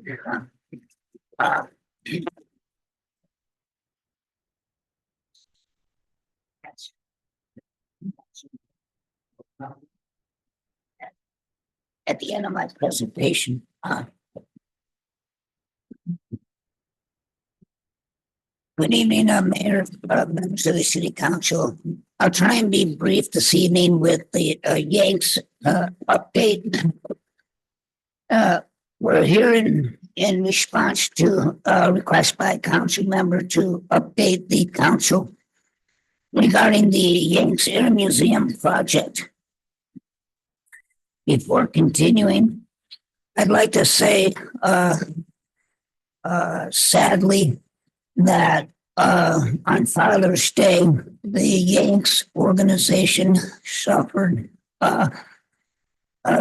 At the end of my presentation, good evening, Mayor, members of the City Council. I'll try and be brief this evening with the Yanks update. We're here in response to a request by a council member to update the council regarding the Yanks Air Museum project. Before continuing, I'd like to say, sadly, that on Father's Day, the Yanks organization suffered a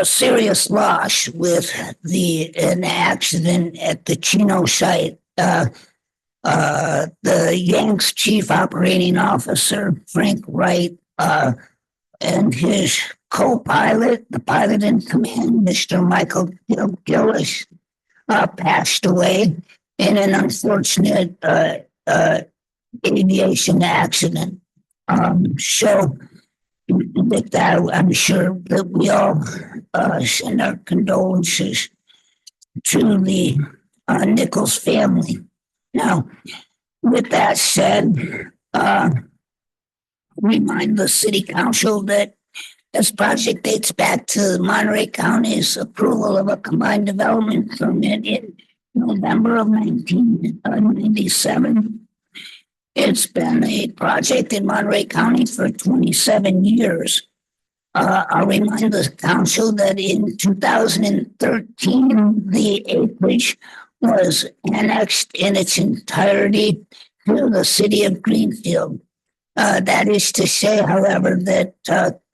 serious loss with an accident at the Chino site. The Yanks chief operating officer, Frank Wright, and his co-pilot, the pilot in command, Mr. Michael Gillis, passed away in an unfortunate aviation accident. So with that, I'm sure that we all send our condolences to the Nichols family. Now, with that said, remind the city council that this project dates back to Monterey County's approval of a combined development permit in November of 1997. It's been a project in Monterey County for 27 years. I'll remind the council that in 2013, the acreage was annexed in its entirety to the city of Greenfield. That is to say, however, that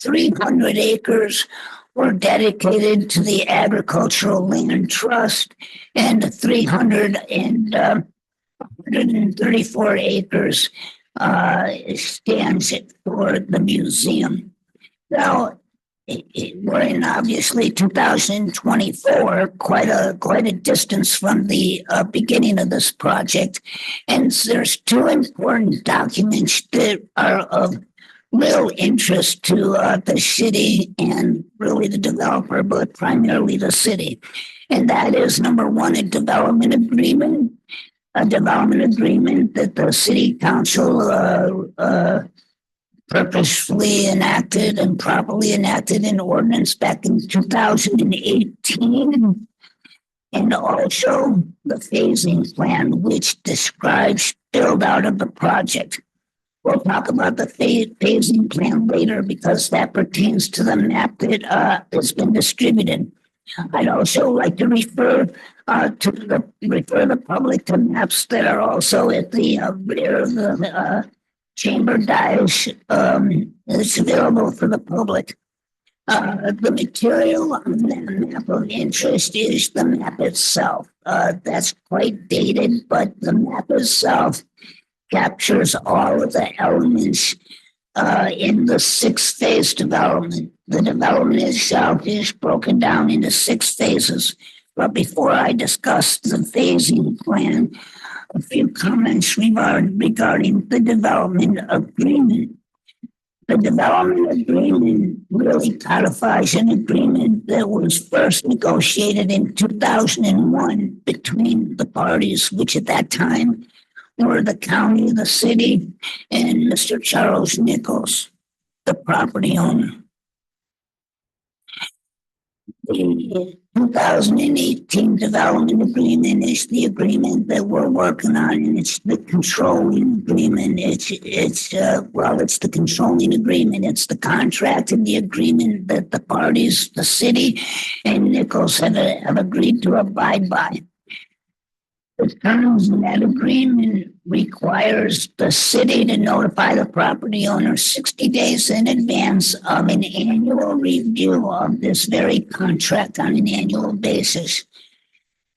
300 acres were dedicated to the Agricultural Land Trust and 134 acres stands for the museum. Now, we're in obviously 2024, quite a distance from the beginning of this project, and there's two important documents that are of real interest to the city and really the developer, but primarily the city, and that is number one, a development agreement that the city council purposefully enacted and properly enacted an ordinance back in 2018, and also the phasing plan, which describes build out of the project. We'll talk about the phasing plan later because that pertains to the map that has been distributed. I'd also like to refer the public to maps that are also at the rear of the chamber dais. It's available for the public. The material on that map of interest is the map itself. That's quite dated, but the map itself captures all of the elements in the 6-phase development. The development itself is broken down into 6 phases. But before I discuss the phasing plan, a few comments regarding the development agreement. The development agreement really codifies an agreement that was first negotiated in 2001 between the parties, which at that time were the county, the city, and Mr. Charles Nichols, the property owner. The 2018 development agreement is the agreement that we're working on, and it's the controlling agreement. It's the controlling agreement. It's the contract and the agreement that the parties, the city and Nichols have agreed to abide by. The terms in that agreement requires the city to notify the property owner 60 days in advance of an annual review of this very contract on an annual basis.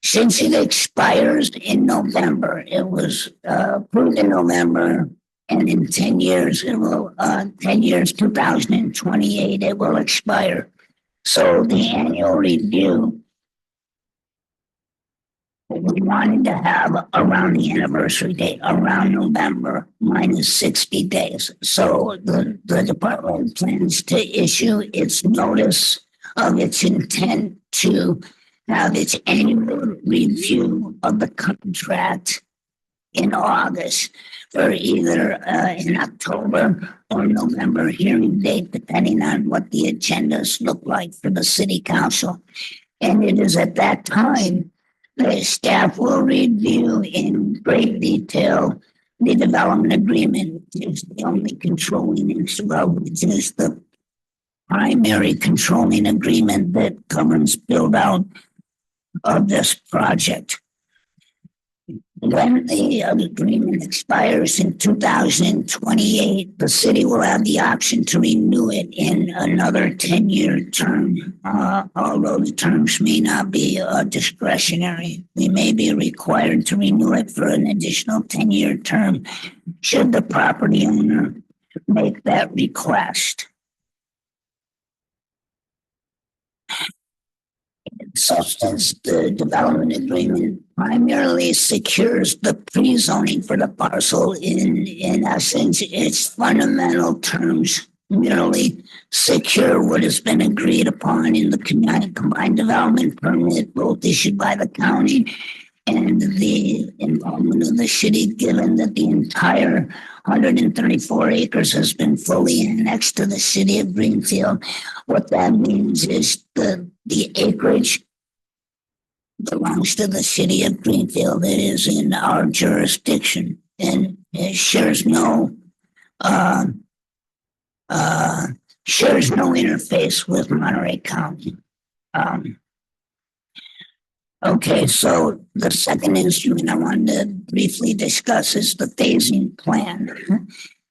Since it expires in November, it was approved in November, and in 10 years, 2028, it will expire. So the annual review, we wanted to have around the anniversary date, around November, minus 60 days. So the department plans to issue its notice of its intent to have its annual review of the contract in August, for either in October or November hearing date, depending on what the agendas look like for the city council. And it is at that time the staff will review in great detail the development agreement, which is the only controlling instrument, which is the primary controlling agreement that governs build out of this project. When the agreement expires in 2028, the city will have the option to renew it in another 10-year term. Although the terms may not be discretionary, we may be required to renew it for an additional 10-year term should the property owner make that request. In substance, the development agreement primarily secures the pre-zoning for the parcel. In essence, its fundamental terms merely secure what has been agreed upon in the combined development permit, both issued by the county and the involvement of the city, given that the entire 134 acres has been fully annexed to the city of Greenfield. What that means is the acreage belongs to the city of Greenfield. It is in our jurisdiction, and it shares no interface with Monterey County. Okay, so the second instrument I wanted to briefly discuss is the phasing plan.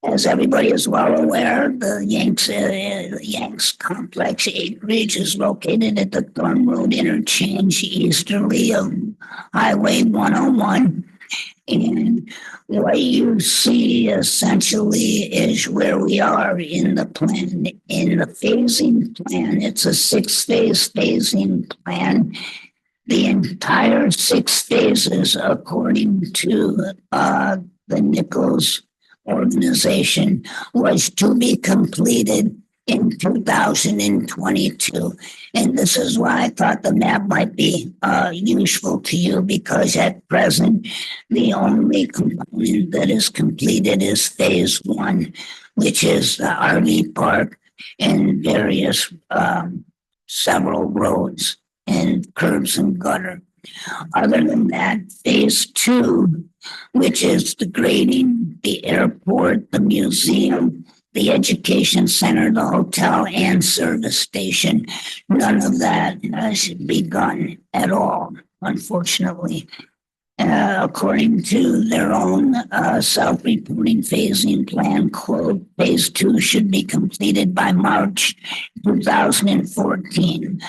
As everybody is well aware, the Yanks complex acreage is located at the Thorn Road interchange easterly of Highway 101. And what you see essentially is where we are in the plan. In the phasing plan, it's a 6-phase phasing plan. The entire 6 phases, according to the Nichols organization, was to be completed in 2022. And this is why I thought the map might be useful to you, because at present, the only component that is completed is phase 1, which is the RV park and various several roads and curbs and gutter. Other than that, phase 2, which is the grading, the airport, the museum, the education center, the hotel, and service station, none of that has begun at all, unfortunately. According to their own self-reporting phasing plan, quote, phase 2 should be completed by March 2014.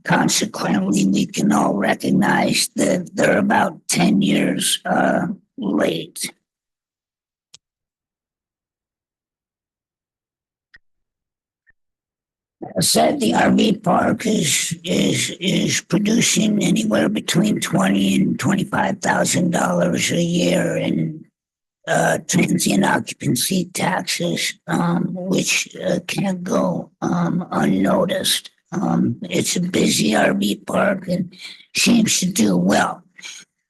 Consequently, we can all recognize that they're about 10 years late. As said, the RV park is producing anywhere between $20,000 and $25,000 a year in transient occupancy taxes, which can't go unnoticed. It's a busy RV park and seems to do well.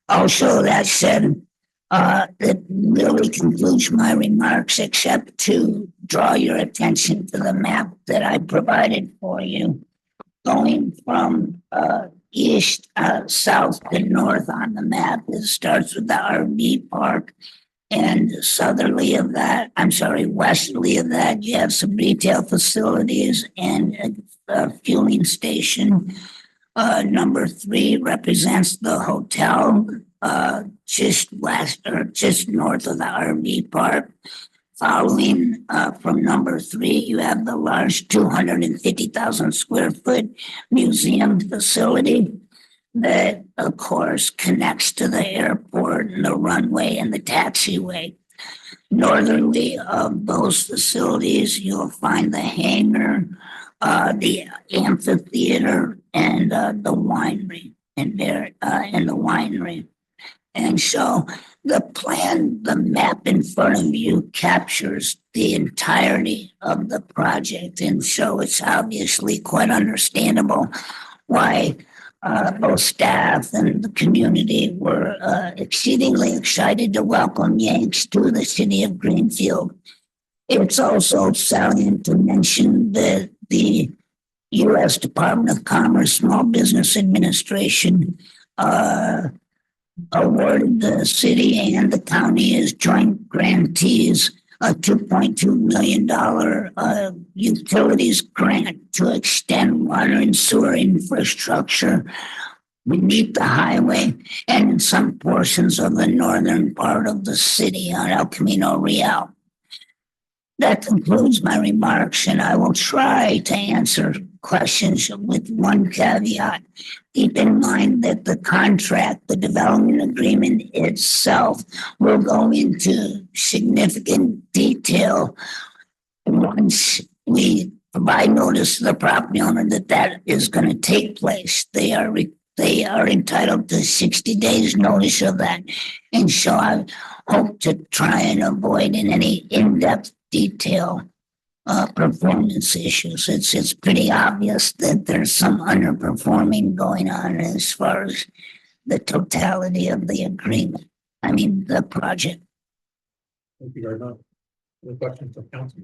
Also, that said, it really concludes my remarks, except to draw your attention to the map that I provided for you, going from east, south to north on the map. It starts with the RV park, and westerly of that, you have some retail facilities and a fueling station. Number 3 represents the hotel. just west or just north of the RV park. Following from number 3, you have the large 250,000 square foot museum facility that, of course, connects to the airport and the runway and the taxiway. Northerly of those facilities, you'll find the hangar, the amphitheater, and the winery, and the winery. And so the plan, the map in front of you captures the entirety of the project. And so it's obviously quite understandable why both staff and the community were exceedingly excited to welcome Yanks to the city of Greenfield. It's also salient to mention that the U.S. Department of Commerce Small Business Administration awarded the city and the county as joint grantees a $2.2 million utilities grant to extend water and sewer infrastructure beneath the highway and in some portions of the northern part of the city on El Camino Real. That concludes my remarks, and I will try to answer questions with one caveat. Keep in mind that the contract, the development agreement itself, will go into significant detail once we provide notice to the property owner that is going to take place. They are entitled to 60 days notice of that. And so I hope to try and avoid in any in-depth detail performance issues. It's pretty obvious that there's some underperforming going on as far as the totality of the agreement. I mean, the project. Thank you very much. Any questions from council?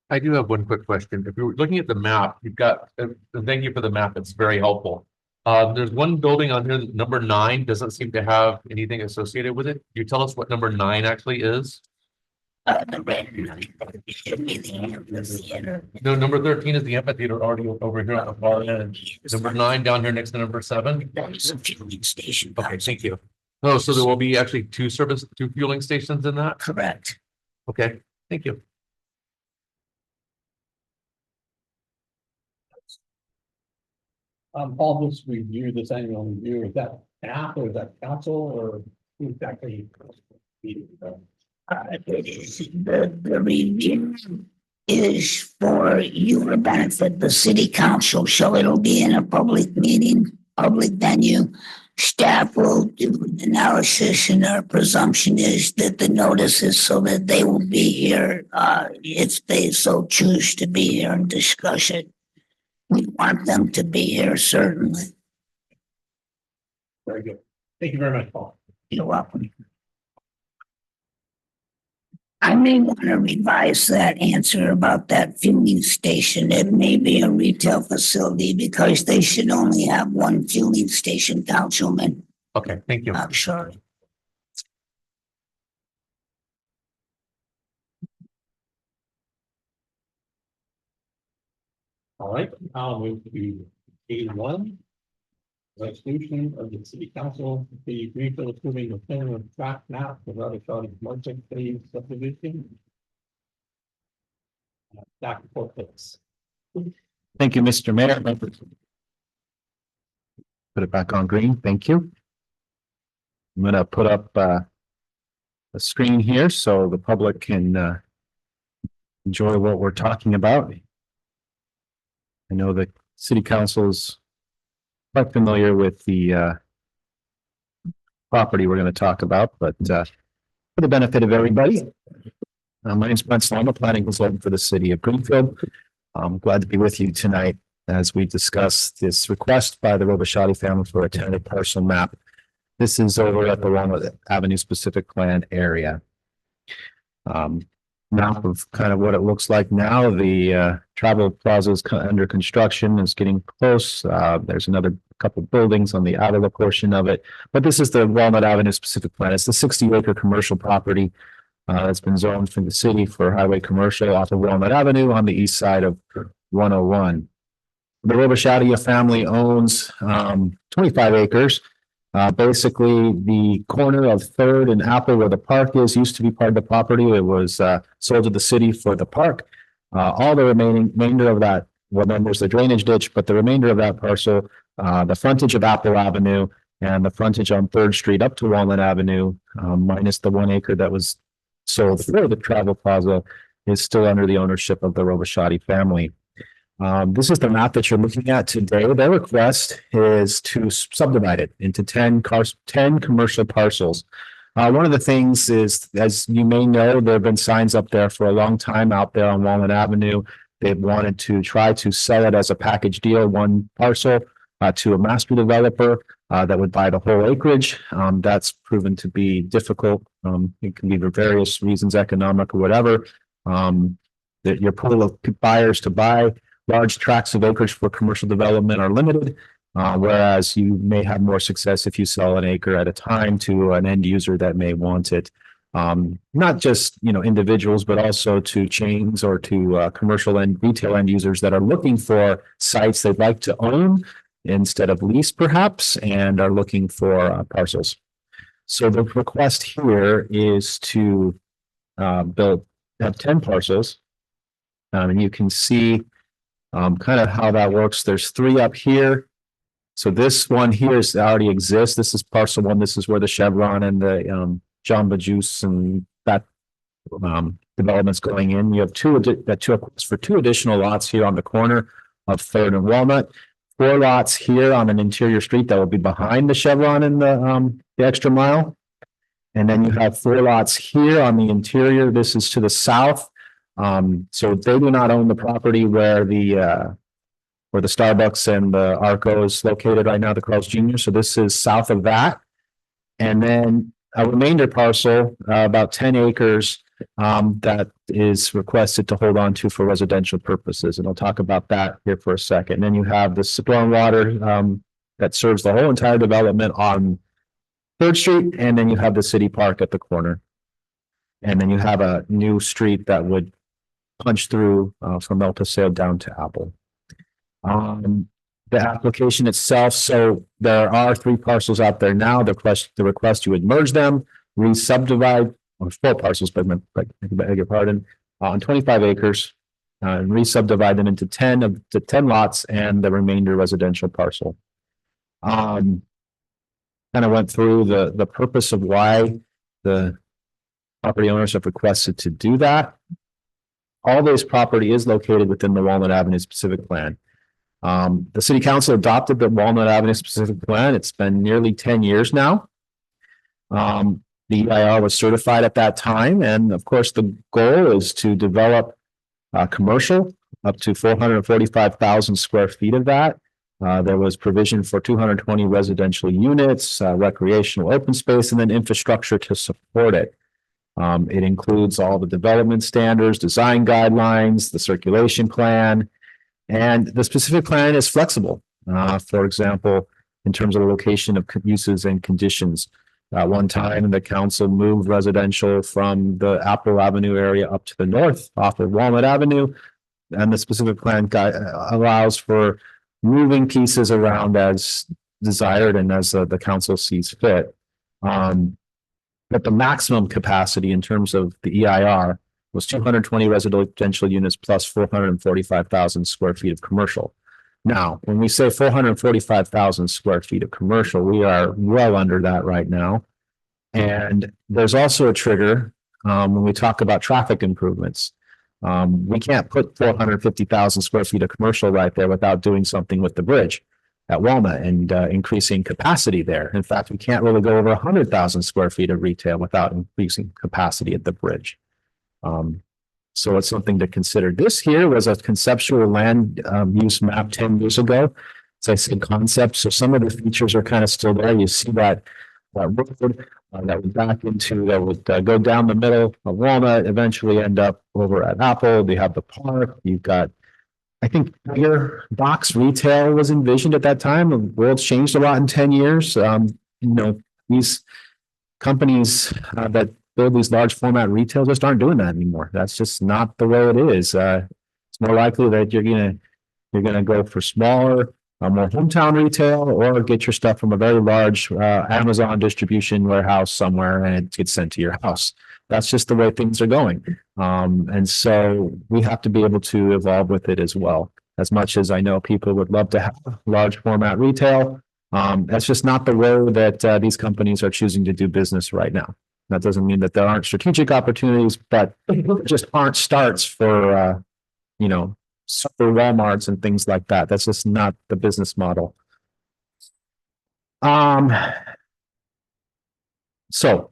I do have one quick question. If you're looking at the map, you've got, and thank you for the map, it's very helpful. There's one building on here, number 9, doesn't seem to have anything associated with it. Can you tell us what number 9 actually is? The red amphitheater. No, number 13 is the amphitheater already over here on the far end. Number 9 down here next to number 7. That is a fueling station. Okay, thank you. Oh, so there will be actually 2 fueling stations in that? Correct. Okay, thank you. Paul, just review this annual review. Is that staff or is that council or who exactly? It is the review is for your benefit, the city council, so it'll be in a public meeting, public venue. Staff will do an analysis, and our presumption is that the notice is so that they will be here if they so choose to be here and discuss it. We want them to be here, certainly. Very good. Thank you very much, Paul. You're welcome. I may want to revise that answer about that fueling station. It may be a retail facility because they should only have one fueling station, Councilman. Okay, thank you. I'm sorry. All right, I'll move to A1. Resolution of the city council, the Greenfield approving the plan of track map for Rutherford County Market Phase subdivision. Dr. Porteous. Thank you, Mr. Mayor. Put it back on green. Thank you. I'm gonna put up a screen here so the public can enjoy what we're talking about. I know the city council's quite familiar with the property we're going to talk about, but for the benefit of everybody, my name is Brent Slama, planning consultant for the city of Greenfield. I'm glad to be with you tonight as we discuss this request by the Robichaudi family for a tentative parcel map. This is over at the Walnut Avenue specific plan area. Map of kind of what it looks like now. The travel plaza is under construction. It's getting close. There's another couple buildings on the outer portion of it, but this is the Walnut Avenue specific plan. It's the 60-acre commercial property that's been zoned from the city for highway commercial off of Walnut Avenue on the east side of 101. The Robichaudi family owns 25 acres. Basically, the corner of Third and Apple where the park is used to be part of the property. It was sold to the city for the park. All the remainder of that, well, then there's the drainage ditch, but the remainder of that parcel, the frontage of Apple Avenue and the frontage on Third Street up to Walnut Avenue, minus the 1 acre that was sold for the Travel Plaza, is still under the ownership of the Robichaudi family. This is the map that you're looking at today. Their request is to subdivide it into 10 commercial parcels. One of the things is, as you may know, there have been signs up there for a long time out there on Walnut Avenue. They've wanted to try to sell it as a package deal, one parcel, to a master developer that would buy the whole acreage. That's proven to be difficult. It can be for various reasons, economic or whatever. That your pool of buyers to buy large tracts of acreage for commercial development are limited, whereas you may have more success if you sell an acre at a time to an end user that may want it. Not just, individuals, but also to chains or to commercial and retail end users that are looking for sites they'd like to own instead of lease perhaps, and are looking for parcels. So the request here is to have 10 parcels. And you can see kind of how that works. There's 3 up here. So this one here already exists. This is parcel 1. This is where the Chevron and the Jamba Juice and that development's going in. You have two for 2 additional lots here on the corner of Third and Walnut. 4 lots here on an interior street that will be behind the Chevron and the extra mile. And then you have 4 lots here on the interior. This is to the south. So they do not own the property where the Starbucks and the Arco is located right now, the Carl's Jr. So this is south of that. And then a remainder parcel, about 10 acres, that is requested to hold on to for residential purposes. And I'll talk about that here for a second. And then you have the stormwater that serves the whole entire development on Third Street. And then you have the city park at the corner. And then you have a new street that would punch through from El Paseo down to Apple. The application itself, so there are 3 parcels out there now. The request you would merge them, re-subdivide, or 4 parcels, but I beg your pardon, on 25 acres, and re-subdivide them into 10 lots and the remainder residential parcel. Kind of went through the purpose of why the property owners have requested to do that. All this property is located within the Walnut Avenue specific plan. The city council adopted the Walnut Avenue specific plan. It's been nearly 10 years now. The EIR was certified at that time. And of course, the goal is to develop commercial up to 445,000 square feet of that. There was provision for 220 residential units, recreational open space, and then infrastructure to support it. It includes all the development standards, design guidelines, the circulation plan, and the specific plan is flexible. For example, in terms of the location of uses and conditions. One time, the council moved residential from the Apple Avenue area up to the north off of Walnut Avenue, and the specific plan allows for moving pieces around as desired and as the council sees fit. But the maximum capacity in terms of the EIR was 220 residential units plus 445,000 square feet of commercial. Now, when we say 445,000 square feet of commercial, we are well under that right now. And there's also a trigger when we talk about traffic improvements. We can't put 450,000 square feet of commercial right there without doing something with the bridge at Walnut and increasing capacity there. In fact, we can't really go over 100,000 square feet of retail without increasing capacity at the bridge. So it's something to consider. This here was a conceptual land use map 10 years ago. As I said, concept. So some of the features are kind of still there. You see that road that would back into, that would go down the middle of Walnut, eventually end up over at Apple. They have the park. You've got, I think, bigger box retail was envisioned at that time. The world's changed a lot in 10 years. These companies that build these large format retail just aren't doing that anymore. That's just not the way it is. It's more likely that you're gonna go for smaller more hometown retail, or get your stuff from a very large Amazon distribution warehouse somewhere and it gets sent to your house. That's just the way things are going. And so we have to be able to evolve with it as well. As much as I know people would love to have large format retail, that's just not the way that these companies are choosing to do business right now. That doesn't mean that there aren't strategic opportunities, but just aren't starts for, for Walmarts and things like that. That's just not the business model. So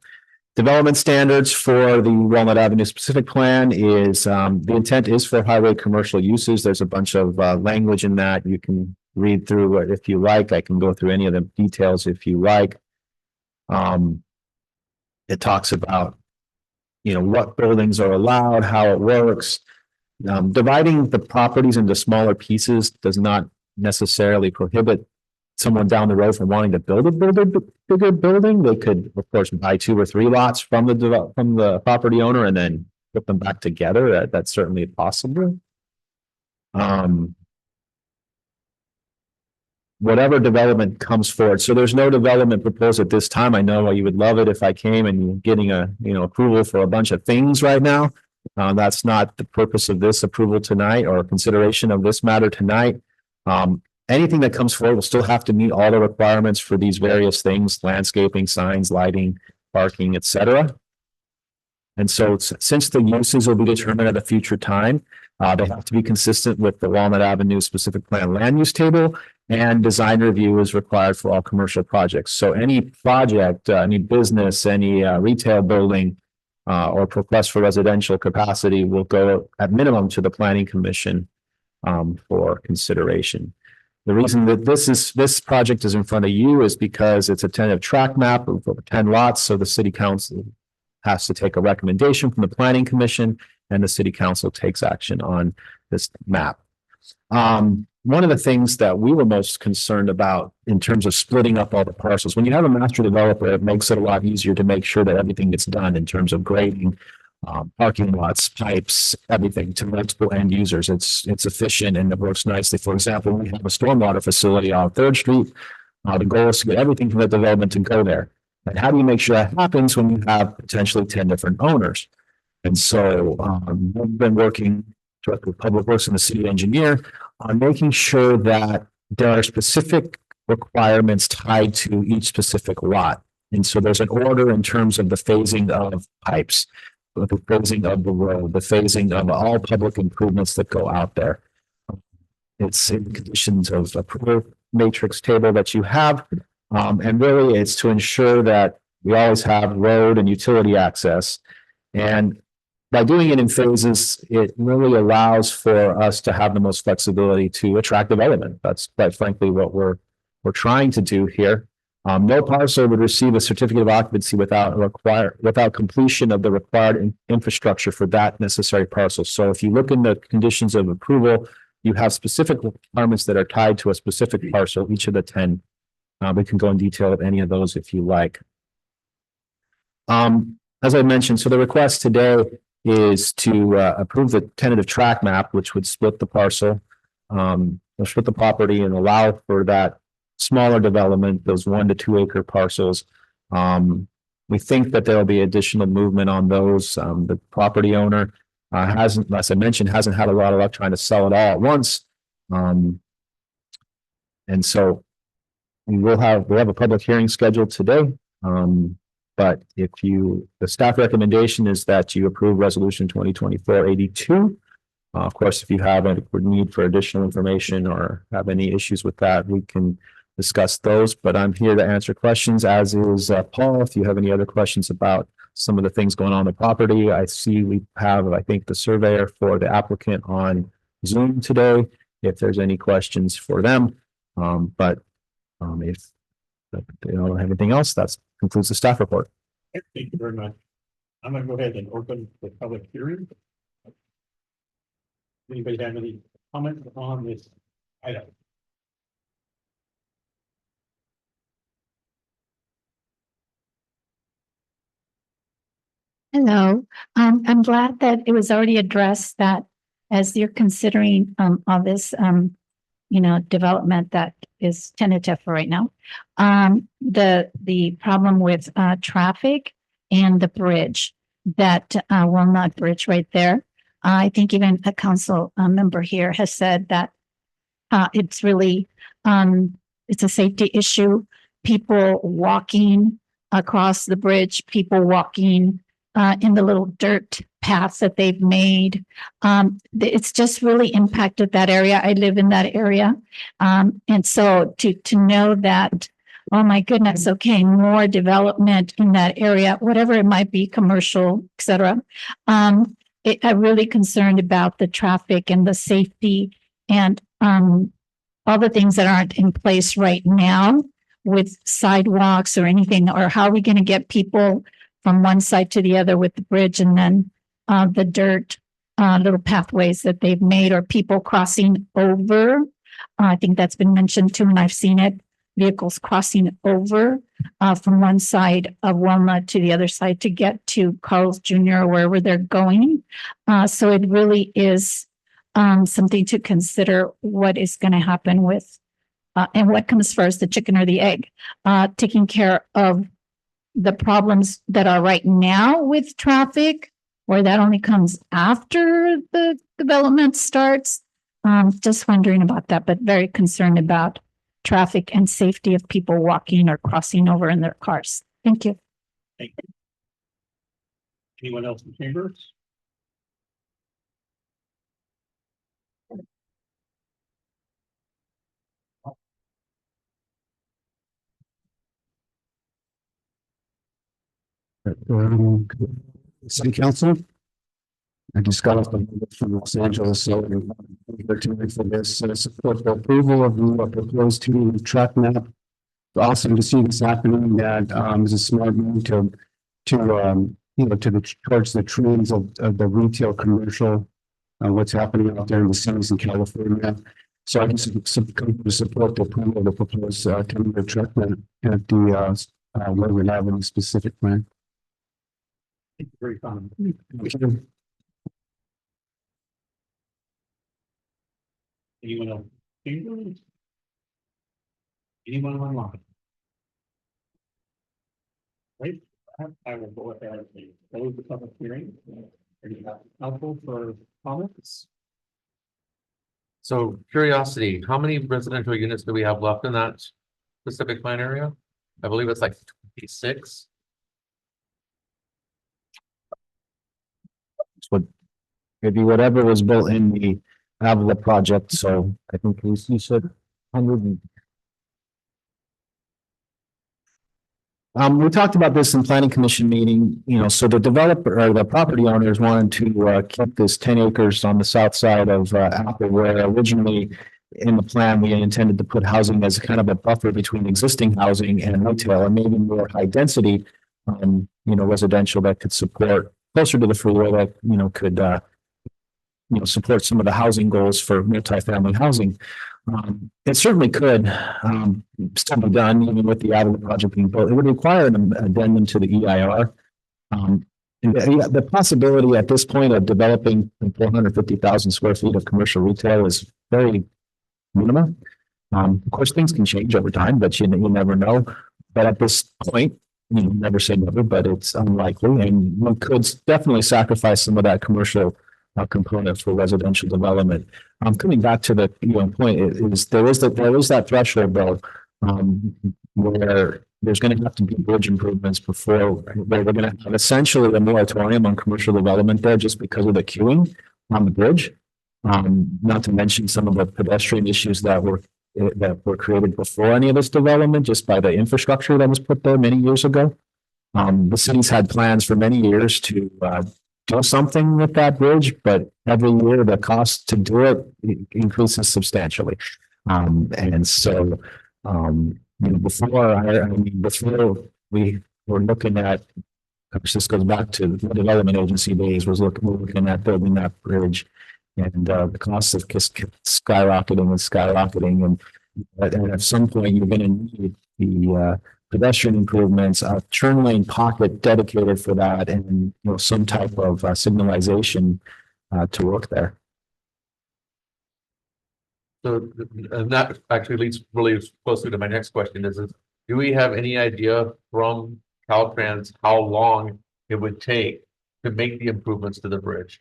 development standards for the Walnut Avenue specific plan is, the intent is for highway commercial uses. There's a bunch of language in that. You can read through it if you like. I can go through any of the details if you like. It talks about, what buildings are allowed, how it works. Dividing the properties into smaller pieces does not necessarily prohibit someone down the road from wanting to build a bigger building. They could, of course, buy 2 or 3 lots from the property owner and then put them back together. That's certainly possible. Whatever development comes forward. So there's no development proposed at this time. I know you would love it if I came and you're getting approval for a bunch of things right now. That's not the purpose of this approval tonight or consideration of this matter tonight. Anything that comes forward will still have to meet all the requirements for these various things: landscaping, signs, lighting, parking, etc. And so since the uses will be determined at a future time, they have to be consistent with the Walnut Avenue specific plan land use table, and design review is required for all commercial projects. So any project, any business, any retail building, or request for residential capacity will go at minimum to the Planning Commission for consideration. The reason that this project is in front of you is because it's a tentative track map of over 10 lots. So the city council has to take a recommendation from the Planning Commission, and the city council takes action on this map. One of the things that we were most concerned about in terms of splitting up all the parcels, when you have a master developer, it makes it a lot easier to make sure that everything gets done in terms of grading, parking lots, pipes, everything to multiple end users. It's efficient and it works nicely. For example, we have a stormwater facility on 3rd Street. The goal is to get everything from the development to go there. And how do you make sure that happens when you have potentially 10 different owners? And so we've been working directly with Public Works and the city engineer on making sure that there are specific requirements tied to each specific lot. And so there's an order in terms of the phasing of pipes, the phasing of the road, the phasing of all public improvements that go out there. It's in conditions of approval matrix table that you have. And really it's to ensure that we always have road and utility access. And by doing it in phases, it really allows for us to have the most flexibility to attract development. That's quite frankly what we're trying to do here. No parcel would receive a certificate of occupancy without completion of the required infrastructure for that necessary parcel. So if you look in the conditions of approval, you have specific requirements that are tied to a specific parcel, each of the 10. We can go in detail of any of those if you like. As I mentioned, so the request today is to approve the tentative track map, which would split the parcel, split the property and allow for that smaller development, those 1 to 2 acre parcels. We think that there will be additional movement on those. The property owner hasn't, as I mentioned, hasn't had a lot of luck trying to sell it all at once. And so we have a public hearing scheduled today. But the staff recommendation is that you approve resolution 2024-82. Of course, if you have a need for additional information or have any issues with that, we can discuss those, but I'm here to answer questions, as is Paul. If you have any other questions about some of the things going on the property, I see we have, I think, the surveyor for the applicant on Zoom today, if there's any questions for them. If they don't have anything else, that concludes the staff report. Thank you very much. I'm going to go ahead and open the public hearing. Anybody have any comments on this item? Hello, I'm glad that it was already addressed that as you're considering all this development that is tentative for right now. The problem with, traffic and the bridge, that, Walnut Bridge right there. I think even a council, member here has said that, it's really, it's a safety issue. People walking across the bridge, people walking, in the little dirt paths that they've made. It's just really impacted that area. I live in that area. And so to know that, oh my goodness, okay, more development in that area, whatever it might be, commercial, et cetera. I'm really concerned about the traffic and the safety and, all the things that aren't in place right now with sidewalks or anything, or how are we going to get people from one side to the other with the bridge, and then the dirt little pathways that they've made, or people crossing over. I think that's been mentioned too, and I've seen it, vehicles crossing over from one side of Walnut to the other side to get to Carl's Jr. or wherever they're going. So it really is something to consider, what is going to happen with, and what comes first, the chicken or the egg, taking care of the problems that are right now with traffic, or that only comes after the development starts. Just wondering about that, but very concerned about traffic and safety of people walking or crossing over in their cars. Thank you. Thank you. Anyone else in chambers? City Council. I just got off the boat from Los Angeles, so I'm here tonight for this support the approval of the proposed 2D track map. It's awesome to see this happening. That is a smart move to towards the trends of the retail commercial, what's happening out there in the cities in California. So I just support the approval of the proposed 2D track map at the where we have any specific plan. Very common. Anyone else? Chambers? Anyone online? Right, I will go ahead and close the public hearing. Are you helpful for comments? So curiosity, how many residential units do we have left in that specific plan area? I believe it's like 26. What maybe whatever was built in the Avila project, so I think you said 100. We talked about this in planning commission meeting, so the developer or the property owners wanted to keep this 10 acres on the south side of Apple, where originally in the plan we intended to put housing as kind of a buffer between existing housing and retail, and maybe more high density, residential that could support closer to the freeway that, could, support some of the housing goals for multifamily housing. It certainly could still be done even with the Avila project being built. It would require an addendum to the EIR. And the possibility at this point of developing 450,000 square feet of commercial retail is very minimal. Of course, things can change over time, but you never know. But at this point, never say never, but it's unlikely, and we could definitely sacrifice some of that commercial component for residential development. Coming back to the point is there is that threshold though, where there's going to have to be bridge improvements before we're going to have essentially a moratorium on commercial development there, just because of the queuing on the bridge. Not to mention some of the pedestrian issues that were created before any of this development, just by the infrastructure that was put there many years ago. The city's had plans for many years to do something with that bridge, but every year the cost to do it increases substantially. And so, before we were looking at, of course, this goes back to the development agency days, we're looking at building that bridge, and the costs have just kept skyrocketing, and at some point you're going to need the pedestrian improvements, a turn lane pocket dedicated for that, and some type of signalization to work there. So, and that actually leads really closely to my next question is do we have any idea from Caltrans how long it would take to make the improvements to the bridge?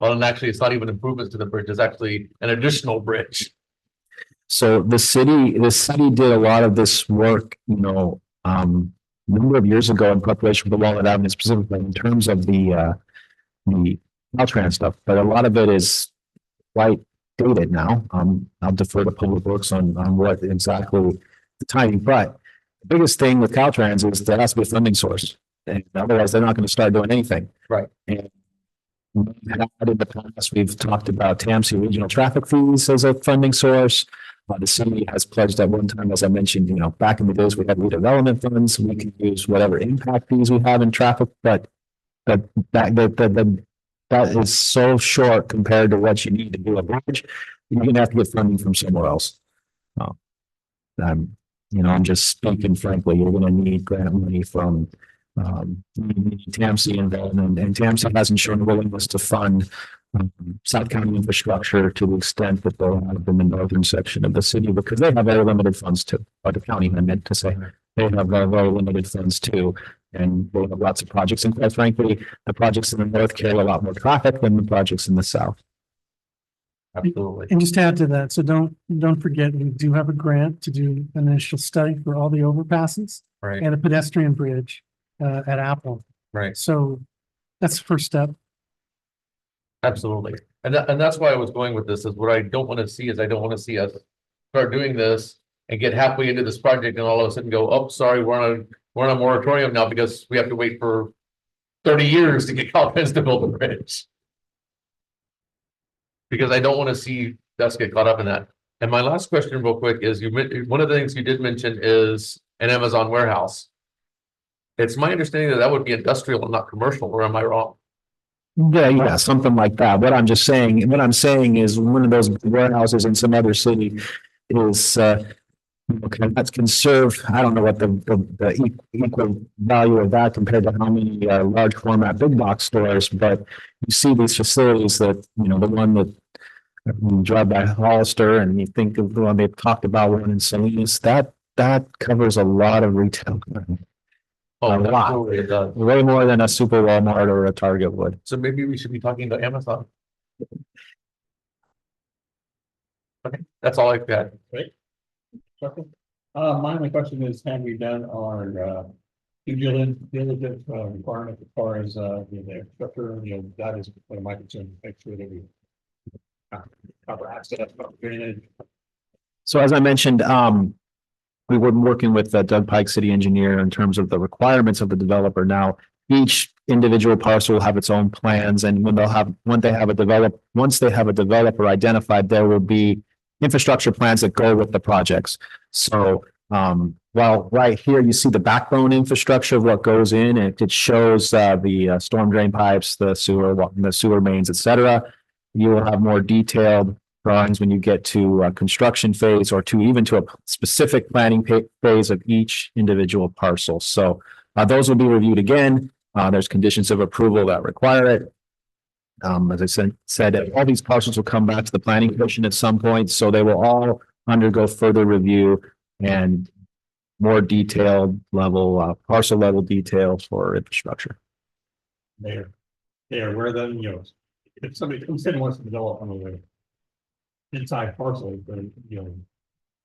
Well, and actually, it's not even improvements to the bridge, it's actually an additional bridge. So the city did a lot of this work, a number of years ago in preparation for the Walnut Avenue specifically in terms of the Caltrans stuff, but a lot of it is quite dated now. I'll defer to Public Works on what exactly the timing, but the biggest thing with Caltrans is there has to be a funding source. And otherwise, they're not going to start doing anything. Right. And in the past, we've talked about TAMC regional traffic fees as a funding source. The city has pledged at one time, as I mentioned, back in the days, we had redevelopment funds. We can use whatever impact fees we have in traffic, but that is so short compared to what you need to do a bridge. You're going to have to get funding from somewhere else. I'm just speaking frankly, you're going to need grant money from TAMC and TAMC hasn't shown a willingness to fund South County infrastructure to the extent that they have in the northern section of the city, because they have very limited funds too. Or the county, I meant to say, they have very limited funds too, and they have lots of projects. And quite frankly, the projects in the north carry a lot more traffic than the projects in the south. Absolutely. And just to add to that, so don't forget, we do have a grant to do an initial study for all the overpasses Right. and a pedestrian bridge at Apple. Right. So that's the first step. Absolutely. And that's why I was going with this is what I don't want to see is I don't want to see us start doing this and get halfway into this project and all of a sudden go, oh, sorry, we're on a moratorium now because we have to wait for 30 years to get Caltrans to build a bridge. Because I don't want to see us get caught up in that. And my last question real quick is one of the things you did mention is an Amazon warehouse. It's my understanding that would be industrial and not commercial, or am I wrong? Yeah, something like that. What I'm saying is one of those warehouses in some other city is that can serve. I don't know what the equal value of that compared to how many large format big box stores, but you see these facilities that the one that you drive by Hollister and you think of the one they've talked about, one in Salinas, that covers a lot of retail. Oh, a lot. absolutely, it does. Way more than a Super Walmart or a Target would. So maybe we should be talking about Amazon. Okay, that's all I've got. Great. My only question is, have we done our due diligence requirement as far as the infrastructure? That is one of my concerns. Make sure that we cover access, drainage. So as I mentioned, we were working with Doug Pike, city engineer, in terms of the requirements of the developer. Now, each individual parcel will have its own plans, and once they have a developer identified, there will be infrastructure plans that go with the projects. So while right here you see the backbone infrastructure of what goes in, and it shows the storm drain pipes, the sewer mains, etc. You will have more detailed drawings when you get to construction phase, or even to a specific planning phase of each individual parcel. So those will be reviewed again. There's conditions of approval that require it. As I said, all these parcels will come back to the planning commission at some point, so they will all undergo further review and more detailed level, parcel level details for infrastructure. They are where then, if somebody comes in and wants to develop on the inside parcel, then,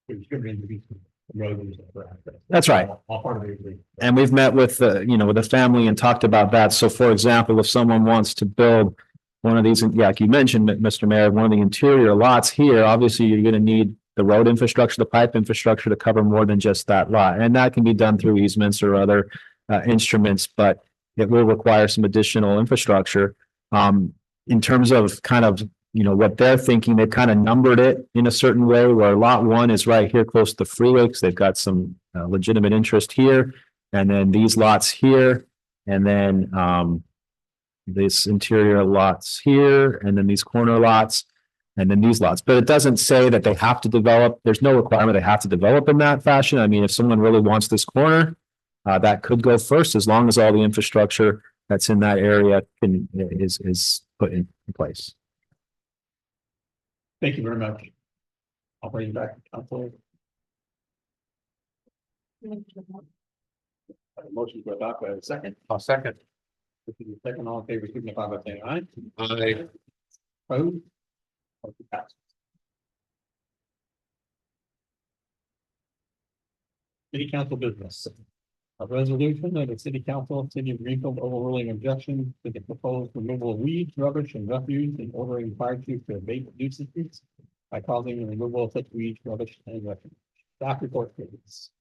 there's going to be some roads for access. That's right. All part of the And we've met with with the family and talked about that. So for example, if someone wants to build one of these, like you mentioned, Mr. Mayor, one of the interior lots here, obviously you're going to need the road infrastructure, the pipe infrastructure to cover more than just that lot. And that can be done through easements or other instruments, but it will require some additional infrastructure. In terms of kind of, what they're thinking, they've kind of numbered it in a certain way where lot one is right here close to the freeway because they've got some legitimate interest here. And then these lots here, and then this interior lots here, and then these corner lots, and then these lots. But it doesn't say that they have to develop. There's no requirement they have to develop in that fashion. I mean, if someone really wants this corner, that could go first, as long as all the infrastructure that's in that area is put in place. Thank you very much. I'll bring it back to council. Motion to adopt, by a second. I'll second. Second, all in favor, signify by saying aye. Aye. Opposed? Motion passes. City council business. A resolution of the city council, city of Greenfield overruling objection to the proposed removal of weeds, rubbish, and refuse, and ordering fire chief to abate nuisances by causing the removal of such weeds, rubbish, and refuse. Staff report, please.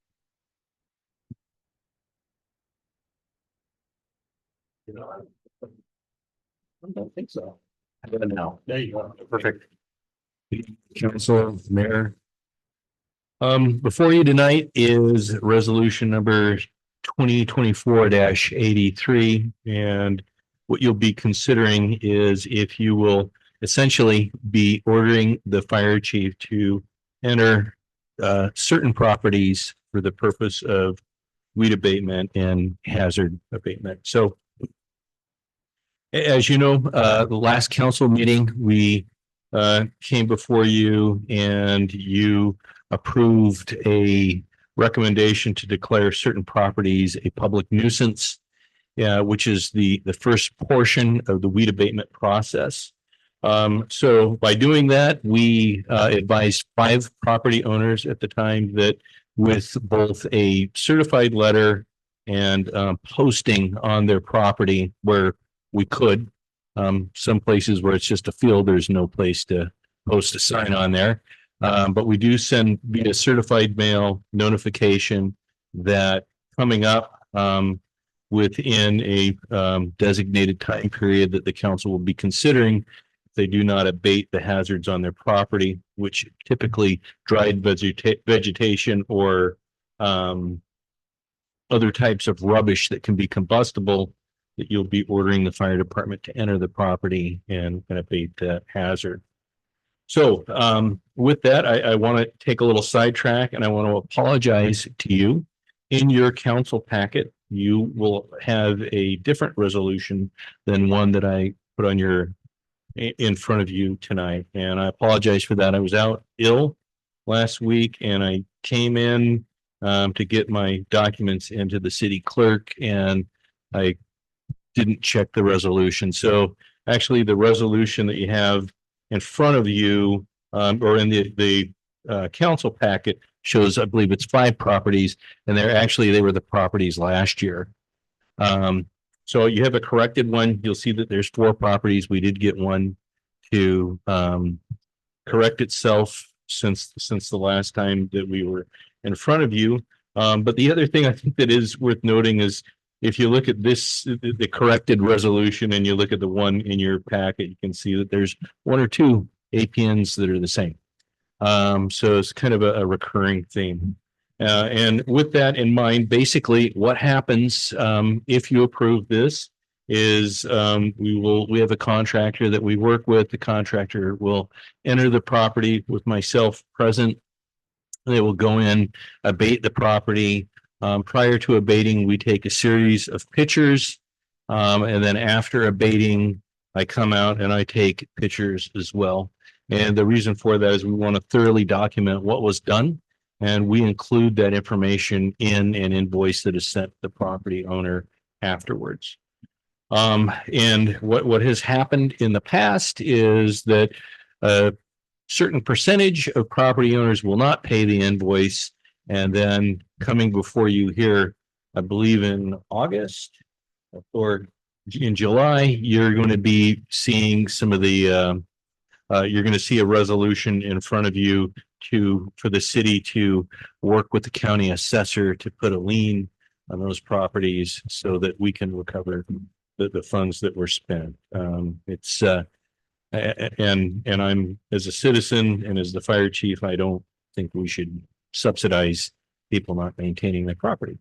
I don't think so. I don't know. There you go. Perfect. Council, Mayor. Before you tonight is resolution number 2024-83. And what you'll be considering is if you will essentially be ordering the fire chief to enter certain properties for the purpose of weed abatement and hazard abatement. So as you know, the last council meeting, we came before you and you approved a recommendation to declare certain properties a public nuisance, which is the first portion of the weed abatement process. So by doing that, we advised 5 property owners at the time that with both a certified letter and posting on their property where we could. Some places where it's just a field, there's no place to post a sign on there. But we do send via certified mail notification that coming up within a designated time period that the council will be considering if they do not abate the hazards on their property, which typically dried vegetation or other types of rubbish that can be combustible, that you'll be ordering the fire department to enter the property and abate that hazard. So with that, I want to take a little sidetrack and I want to apologize to you. In your council packet, you will have a different resolution than one that I put on in front of you tonight. And I apologize for that. I was out ill last week and I came in to get my documents into the city clerk and I didn't check the resolution. So actually the resolution that you have in front of you or in the council packet shows, I believe it's 5 properties and they were the properties last year. So you have a corrected one. You'll see that there's 4 properties. We did get one to correct itself since the last time that we were in front of you. But the other thing I think that is worth noting is if you look at this, the corrected resolution, and you look at the one in your packet, you can see that there's 1 or 2 APNs that are the same. So it's kind of a recurring theme. And with that in mind, basically what happens if you approve this is we have a contractor that we work with. The contractor will enter the property with myself present. They will go in, abate the property. Prior to abating, we take a series of pictures. And then after abating, I come out and I take pictures as well. And the reason for that is we want to thoroughly document what was done. And we include that information in an invoice that is sent to the property owner afterwards. And what has happened in the past is that a certain percentage of property owners will not pay the invoice. And then coming before you here, I believe in August or in July, you're going to be seeing some of the, you're going to see a resolution in front of you for the city to work with the county assessor to put a lien on those properties so that we can recover the funds that were spent. And I'm, as a citizen and as the fire chief, I don't think we should subsidize people not maintaining their property.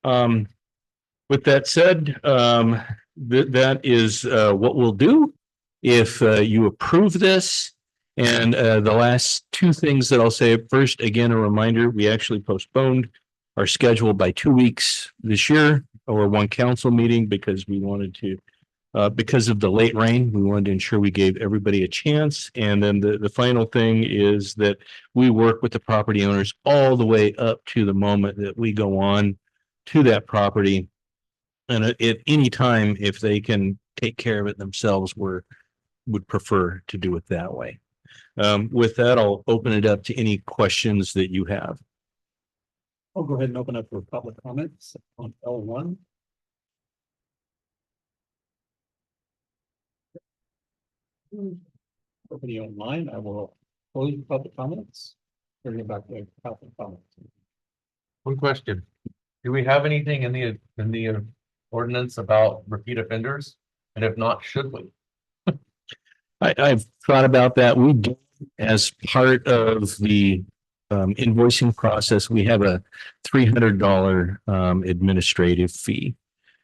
With that said, that is what we'll do if you approve this. And the last 2 things that I'll say. First, again, a reminder, we actually postponed our schedule by 2 weeks this year or 1 council meeting because we wanted to because of the late rain, we wanted to ensure we gave everybody a chance. And then the final thing is that we work with the property owners all the way up to the moment that we go on to that property. And at any time, if they can take care of it themselves, would prefer to do it that way. With that, I'll open it up to any questions that you have. I'll go ahead and open up for public comments on L1. Opening online, I will close public comments. Turn it back to public comments. One question. Do we have anything in the ordinance about repeat offenders? And if not, should we? I've thought about that. We do, as part of the invoicing process, we have a $300 administrative fee.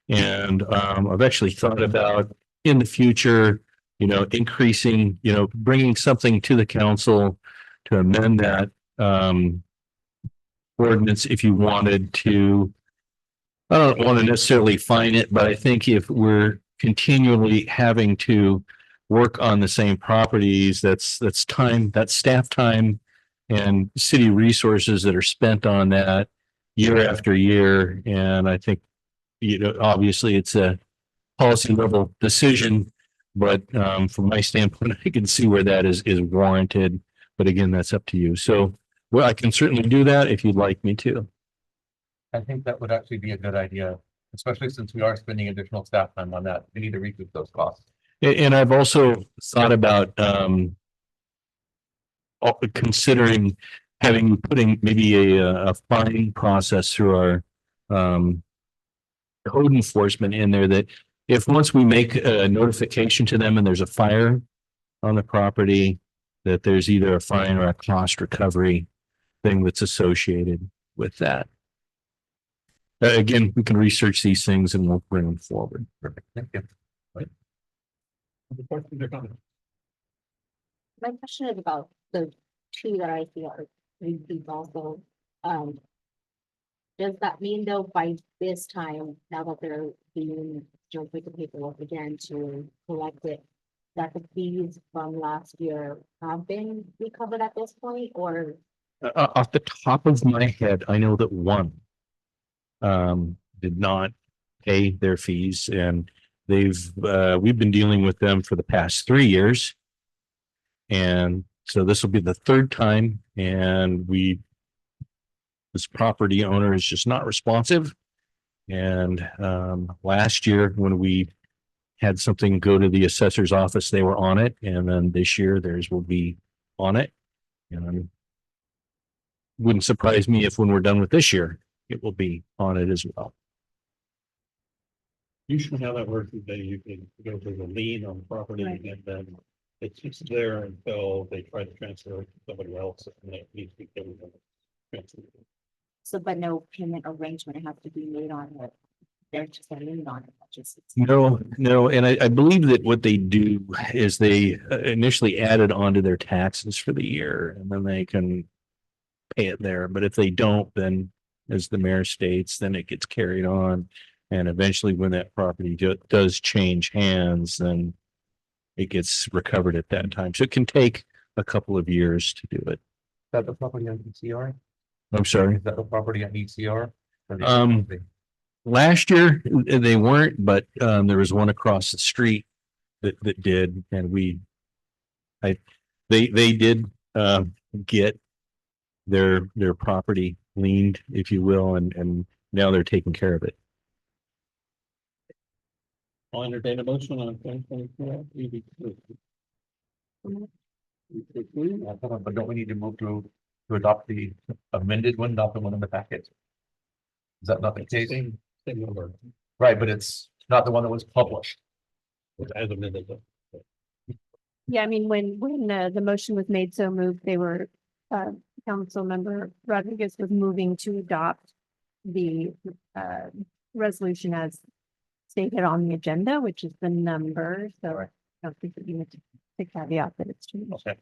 And I've actually thought about in the future, increasing, bringing something to the council to amend that ordinance if you wanted to. I don't want to necessarily fine it, but I think if we're continually having to work on the same properties, that's time, that's staff time and city resources that are spent on that year after year. And I think, obviously it's a policy level decision, but from my standpoint, I can see where that is warranted. But again, that's up to you. So, well, I can certainly do that if you'd like me to. I think that would actually be a good idea, especially since we are spending additional staff time on that. We need to recoup those costs. And I've also thought about considering putting maybe a fine process through our code enforcement in there, that if once we make a notification to them and there's a fire on the property, that there's either a fine or a cost recovery thing that's associated with that. Again, we can research these things and we'll bring them forward. Perfect. Thank you. Other questions or comments? My question is about the two that I see are repeats also. Does that mean though, by this time, now that they're being jumped with the paperwork again to collect it, that the fees from last year have been recovered at this point, or? Off the top of my head, I know that one did not pay their fees, and we've been dealing with them for the past 3 years. And so this will be the third time, and this property owner is just not responsive. And last year when we had something go to the assessor's office, they were on it. And then this year theirs will be on it. And wouldn't surprise me if when we're done with this year, it will be on it as well. Usually how that works is you can go to the lien on the property, Right. and then it's just there until they try to transfer it to somebody else, and it needs to be given them. Transferred. So, but no payment arrangement has to be made on it. They're just a lien on it. No. And I believe that what they do is they initially add it onto their taxes for the year, and then they can pay it there. But if they don't, then as the mayor states, then it gets carried on. And eventually when that property does change hands, then it gets recovered at that time. So it can take a couple of years to do it. Is that the property on ECR? I'm sorry. Is that the property on ECR? Last year they weren't, but there was one across the street that did, and they did get their property liened, if you will, and now they're taking care of it. I'll entertain a motion on 2024 EV2. But don't we need to move to adopt the amended one, not the one in the packet? Is that not the case? Same number. Right, but it's not the one that was published. As amended. Yeah, I mean, when the motion was made, so moved, they were, council member Rodriguez was moving to adopt the resolution as stated on the agenda, which is the number, so I don't think that you need to caveat that it's changed. Okay.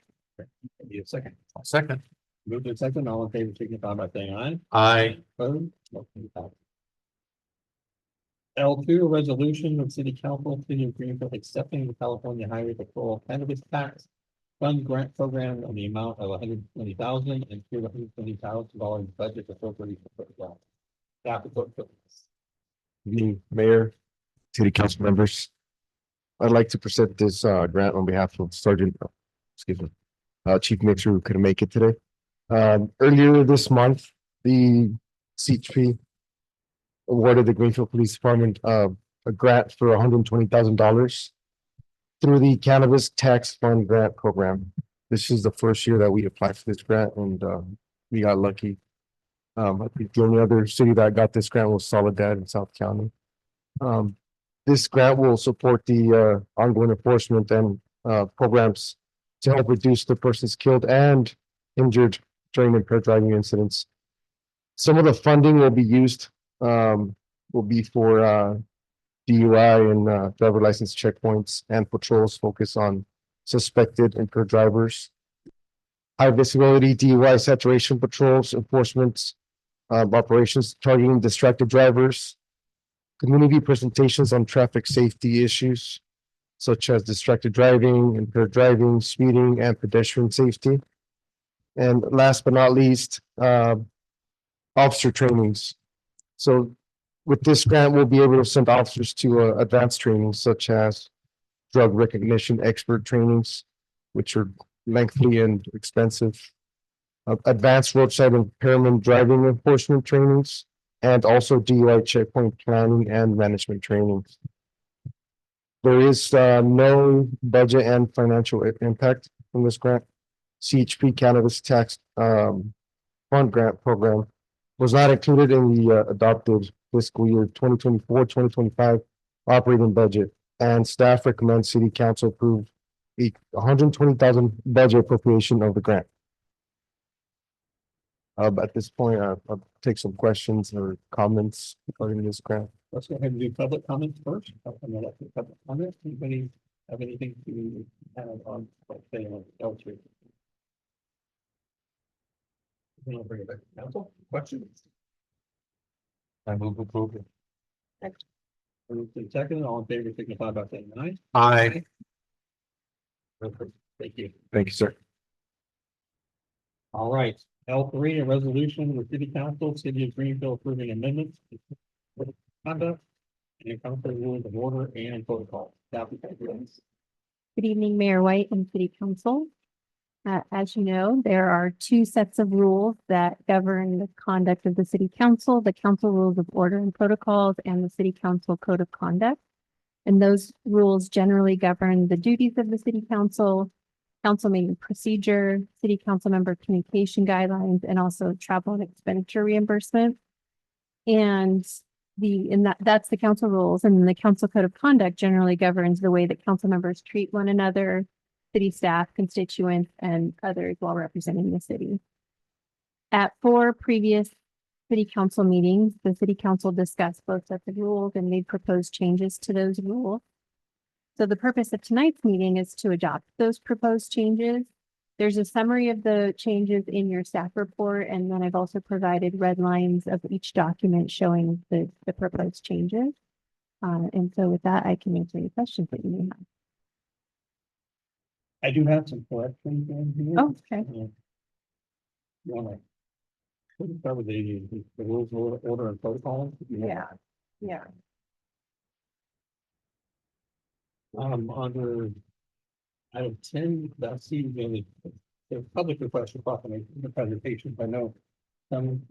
Need a second. Second. Move to second, all in favor, signify by saying aye. Aye. Opposed? Motion passes. L2, a resolution of City Council, City of Greenfield accepting the California Highway Patrol cannabis tax fund grant program in the amount of $120,000 and $120,000 budget appropriation for the grant. Staff report, please. Evening, Mayor, City Council members. I'd like to present this grant on behalf of Chief Mixer, who couldn't make it today. Earlier this month, the CHP awarded the Greenfield Police Department a grant for $120,000 through the Cannabis Tax Fund Grant Program. This is the first year that we applied for this grant, and we got lucky. I think the only other city that got this grant was Soledad in South County. This grant will support the ongoing enforcement and programs to help reduce the persons killed and injured during impaired driving incidents. Some of the funding will be used, will be for DUI and driver license checkpoints and patrols focus on suspected impaired drivers. High visibility DUI saturation patrols, enforcement operations targeting distracted drivers, community presentations on traffic safety issues such as distracted driving, impaired driving, speeding, and pedestrian safety. And last but not least, officer trainings. So with this grant, we'll be able to send officers to advanced trainings such as drug recognition expert trainings, which are lengthy and expensive, advanced roadside impairment driving enforcement trainings, and also DUI checkpoint planning and management trainings. There is no budget and financial impact from this grant. CHP Cannabis Tax Fund Grant Program was not included in the adopted fiscal year 2024-2025 operating budget, and staff recommends City Council approve a $120,000 budget appropriation of the grant. At this point, I'll take some questions or comments regarding this grant. Let's go ahead and do public comments first. Public comments. Anybody have anything to add on? Say on L3. I'll bring it back to council. Questions? I move approval. Moved and seconded. All in favor, signify by saying aye. Aye. Thank you. Thank you, sir. All right. L3, a resolution with City Council, City of Greenfield approving amendments to conduct and council rules of order and protocol. Good evening, Mayor White and City Council. As you know, there are two sets of rules that govern the conduct of the City Council, the Council Rules of Order and Protocols, and the City Council Code of Conduct. And those rules generally govern the duties of the City Council, council meeting procedure, City Council member communication guidelines, and also travel and expenditure reimbursement. And that's the council rules, and then the Council Code of Conduct generally governs the way that council members treat one another, city staff, constituents, and others while representing the city. At 4 previous city council meetings, the city council discussed both sets of rules and made proposed changes to those rules. So the purpose of tonight's meeting is to adopt those proposed changes. There's a summary of the changes in your staff report, and then I've also provided red lines of each document showing the proposed changes. And so with that, I can answer any questions that you may have. I do have some corrections in here. Oh, okay. You wanna start with the rules of order and protocol? Yeah. Under item 10, that seems the public request for proclamation, the presentation, I know some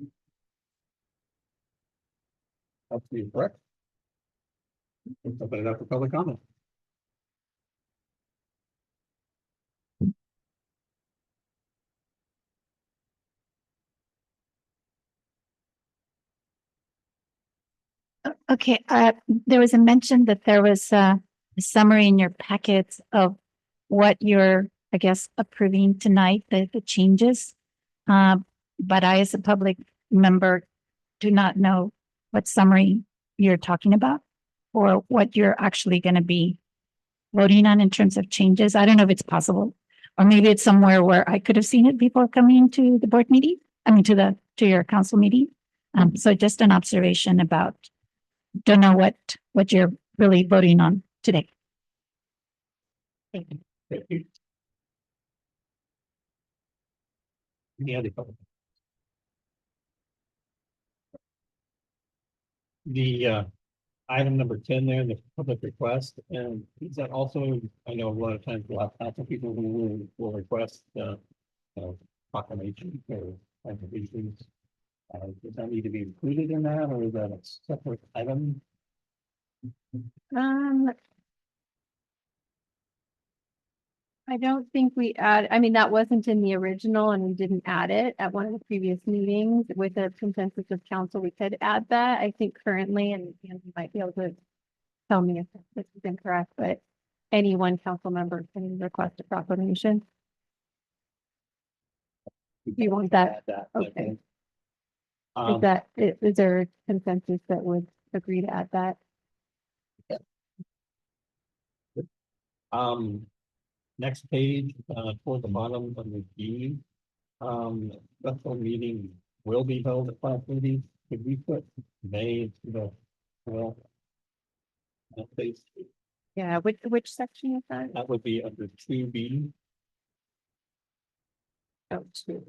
up to you, correct? Let's open it up for public comment. Okay, there was a mention that there was a summary in your packets of what you're, I guess, approving tonight, the changes. But I, as a public member, do not know what summary you're talking about or what you're actually going to be voting on in terms of changes. I don't know if it's possible, or maybe it's somewhere where I could have seen it before coming to the board meeting. I mean, to your council meeting. So just an observation about don't know what you're really voting on today. Thank you. Thank you. Any other comments? The item number 10 there, the public request, and is that also, I know a lot of times we'll have council people who will request proclamation or contributions. Does that need to be included in that, or is that a separate item? I don't think we I mean, that wasn't in the original and we didn't add it at one of the previous meetings with a consensus of council. We could add that, I think currently, and you might be able to tell me if this is incorrect, but any one council member can request a proclamation. You want that? Okay. Is there consensus that would agree to add that? Next page, toward the bottom of the B. Special meeting will be held at 5:30. Could we put May into the, well, that page? Yeah, which section is that? That would be under 2B. Oh, two.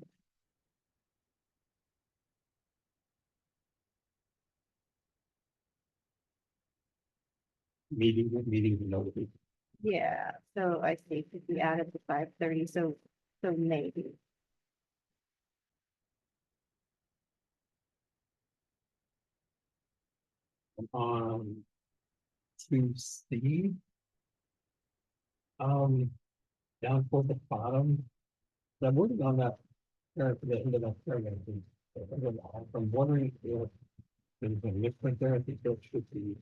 Meeting notice. Yeah, so I see, could be added to 5:30, so maybe. To C. Down toward the bottom. The wording on that, to the end of that paragraph. I'm wondering if there's a misprint there. I think there should be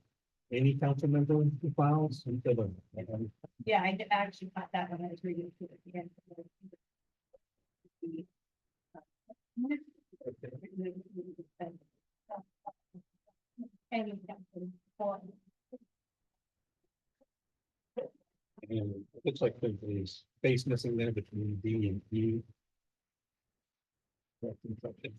any council member who files instead of. Yeah, I actually caught that when I was reading through it again. And it looks like there's a space missing there between D and E. That's interesting.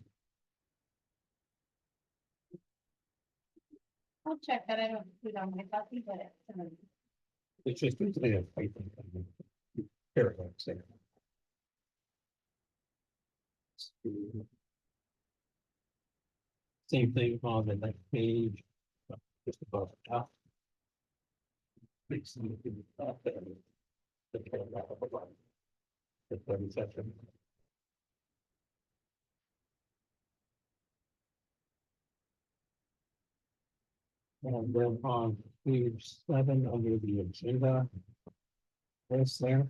I'll check that. I don't put it on my copy, but It's just, it's a typing. Paragraphs there. Same thing on the next page, just above the top. Please, up there. The paragraph above. The 30 section. And then on page 7 under the agenda. List there.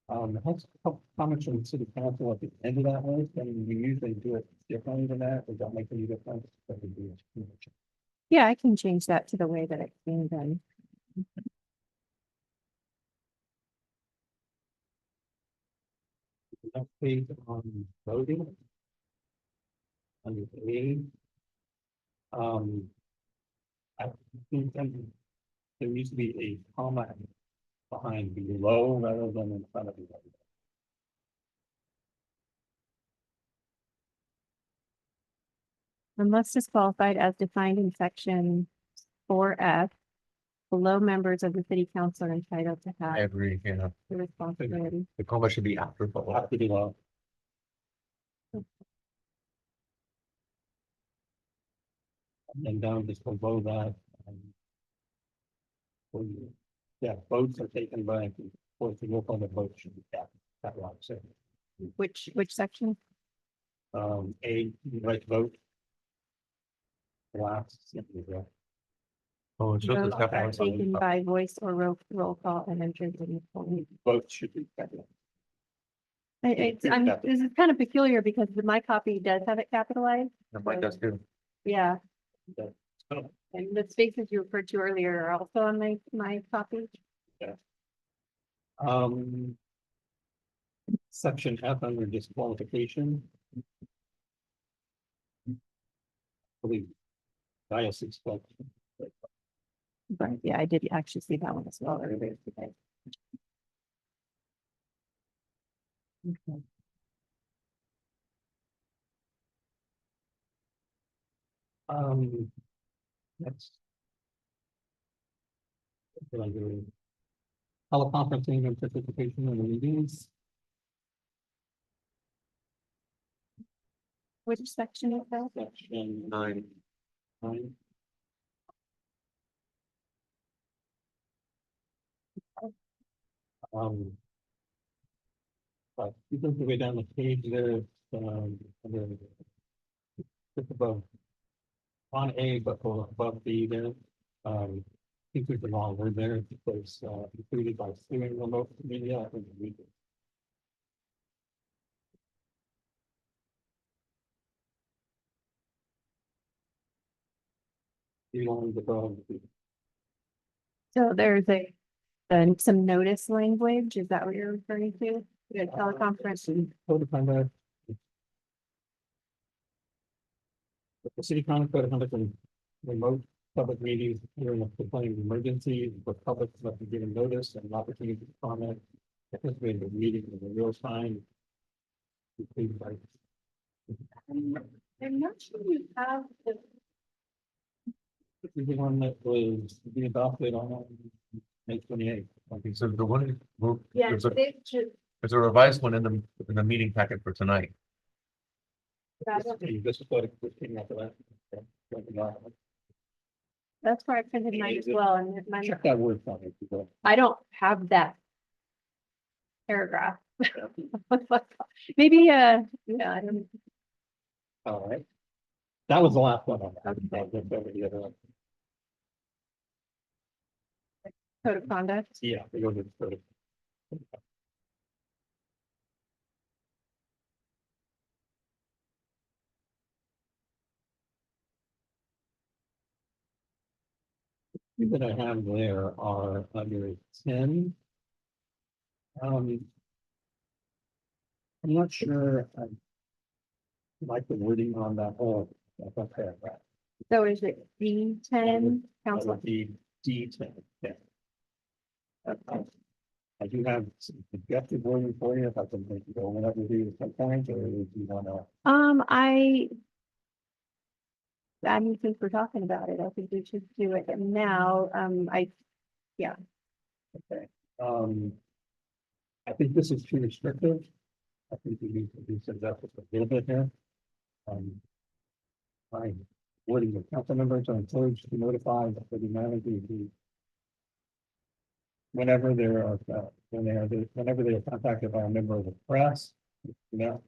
It has a couple comments from the city council at the end of that list, and we usually do it differently than that. Does that make any difference? But we do it. yeah, I can change that to the way that it's being done. Next page on voting. Under A. I think there needs to be a comma behind below rather than in front of you. Unless disqualified as defined in section 4F, below members of the city council are entitled to I have agree, yeah. the responsibility. The comma should be after. After below. And then down just below that. Yeah, votes are taken by, of course, the roll call the vote should be that one, so. Which section? A, right vote. Last. Oh, it shows Votes the are taken by voice or roll call and entered in the poll. Votes should be capitalized. This is kind of peculiar because my copy does have it capitalized. Mine does too. Yeah. And the spaces you referred to earlier are also on my copy. Yeah. Section F under disqualification. I believe diocese question. Right, yeah, I did actually see that one as well earlier today. Okay. That's Teleconferencing and participation in the meetings. Which section is that? Section 9. But you can go down the page there, under, just above, on A, but above B there, I think there's the wrong word there, because, included by steering remote media and media. You want to go, So there's some notice language, is that what you're referring to? The teleconference? code of conduct. The city code of conduct and remote public meetings during a proclaimed emergency, the public must be given notice and an opportunity to comment, participate in the meeting in the real time. I'm not sure we have the. This is the one that was to be adopted on May 28th. Okay, so the one, Yeah, there's a, they should. there's a revised one in the meeting packet for tonight. This is what it came after that. That's where I printed mine as well, and mine, Check that word for me. if you will. I don't have that paragraph. Maybe, yeah, I don't. All right. That was the last one on that. I'll get over the other one. Code of conduct. Yeah, we go to the code. That I have there are under 10. I'm not sure. I like the wording on that whole paragraph. So is it D10 That council? would be D10. Yeah. I do have some suggested wording for you if I can make it go whenever we do some point, or if you want to. I mean, since we're talking about it, I think we should do it now. Yeah. Okay. I think this is too restrictive. I think we need to do some justice a little bit here. My wording of council members are encouraged to notify the city manager whenever whenever they are contacted by a member of the press.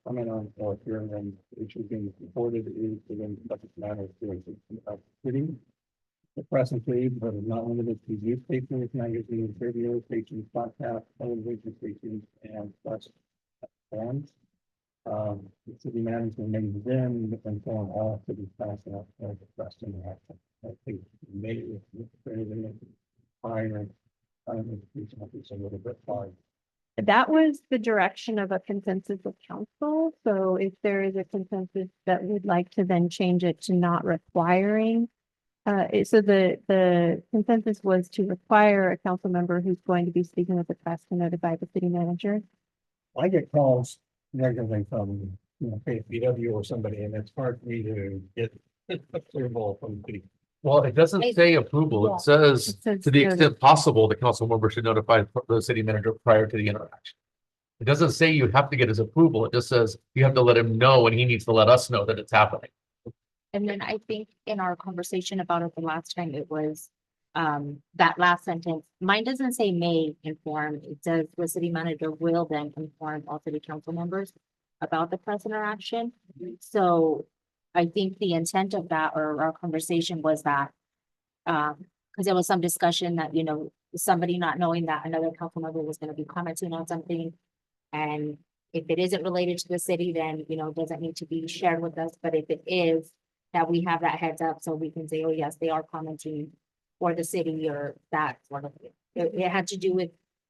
Comment on or hearing them issues being reported is within the subject matter of the city. The press includes, but is not limited to newspapers, magazines, radio stations, podcasts, television stations, and such forms. The city manager may then inform all city staff of the press interaction. I think maybe prior, a little bit far. That was the direction of a consensus of council. So if there is a consensus that would like to then change it to not requiring. So the consensus was to require a council member who's going to be speaking with the press to notify the city manager. I get calls regularly from, KFBW or somebody, and it's hard for me to get approval from the city. Well, it doesn't say approval. Yeah. It says, It says to the notice. extent possible, the council member should notify the city manager prior to the interaction. It doesn't say you have to get his approval. It just says you have to let him know and he needs to let us know that it's happening. And then I think in our conversation about it the last time, it was that last sentence, mine doesn't say may inform, it says the city manager will then inform all city council members about the press interaction. So I think the intent of that or our conversation was that because there was some discussion that, somebody not knowing that another council member was going to be commenting on something. And if it isn't related to the city, then, it doesn't need to be shared with us. But if it is, that we have that heads up so we can say, oh, yes, they are commenting for the city or that sort of thing. It had to do with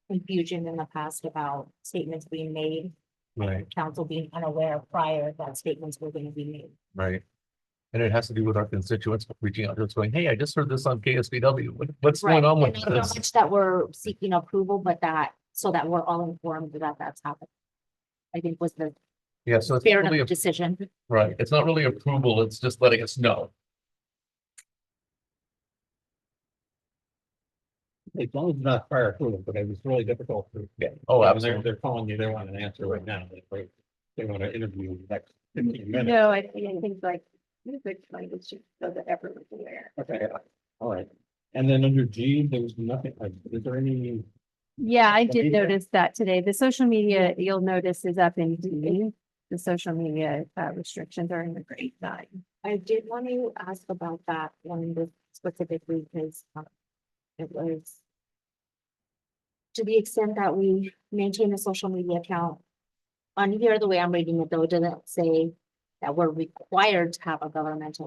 confusion in the past about statements being made. Right. Council being unaware prior that statements were going to be made. Right. And it has to do with our constituents reaching out to us going, hey, I just heard this on KSBW. What's going on with And not so this? much that we're seeking approval, but so that we're all informed that that's happening. I think was the Yeah, so it's spirit not of really, the decision. right. It's not really approval. It's just letting us know. as long as it's not prior approval, but it was really difficult to get. Oh, They're- absolutely. They're calling you, they want an answer right now. They want to interview you next 15 minutes. No, I think like, the language should so that everyone's aware. Okay, all right. And then under G, there was nothing, is there any? Yeah, I did media? notice that today. The social media, you'll notice is up in D. The social media restrictions are in the grade 9. I did want to ask about that one specifically because it was to the extent that we maintain a social media account. On here, the way I'm reading it though, it doesn't say that we're required to have a government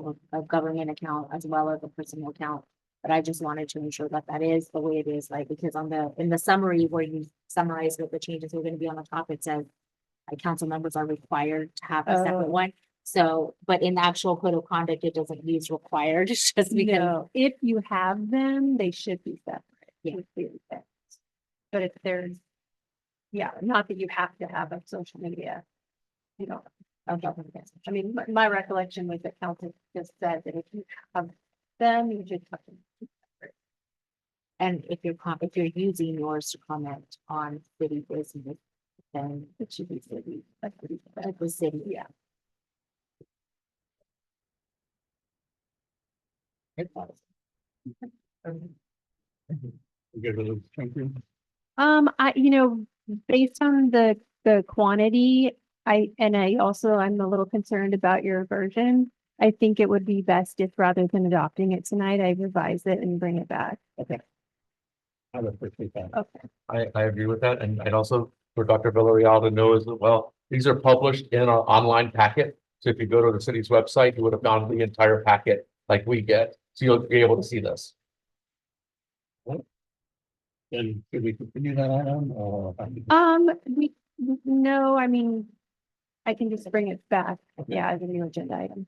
account as well as a personal account. But I just wanted to ensure that that is the way it is, like, because in the summary where you summarize what the changes are going to be on the top, it says like council members are required to have a separate Oh. one. So, but in the actual code of conduct, it doesn't use required, it's just because. No, if you have them, they should be separate. Yeah. with the effect. But if there's, yeah, not that you have to have a social media. You know, I mean, my recollection was that council just said that if you have them, you just have to. And if you're using yours to comment on city business, then It should be city. at the city, yeah. You good with those changes? Based on the quantity, I'm a little concerned about your version. I think it would be best if rather than adopting it tonight, I revise it and bring it back. Okay. I would appreciate that. Okay. I agree with that. And also for Dr. Villarreal to know as well, these are published in our online packet. So if you go to the city's website, you would have found the entire packet like we get. So you'll be able to see this. Then should we continue that item or? No, I mean, I can just bring it back, Okay. yeah, as a new agenda item.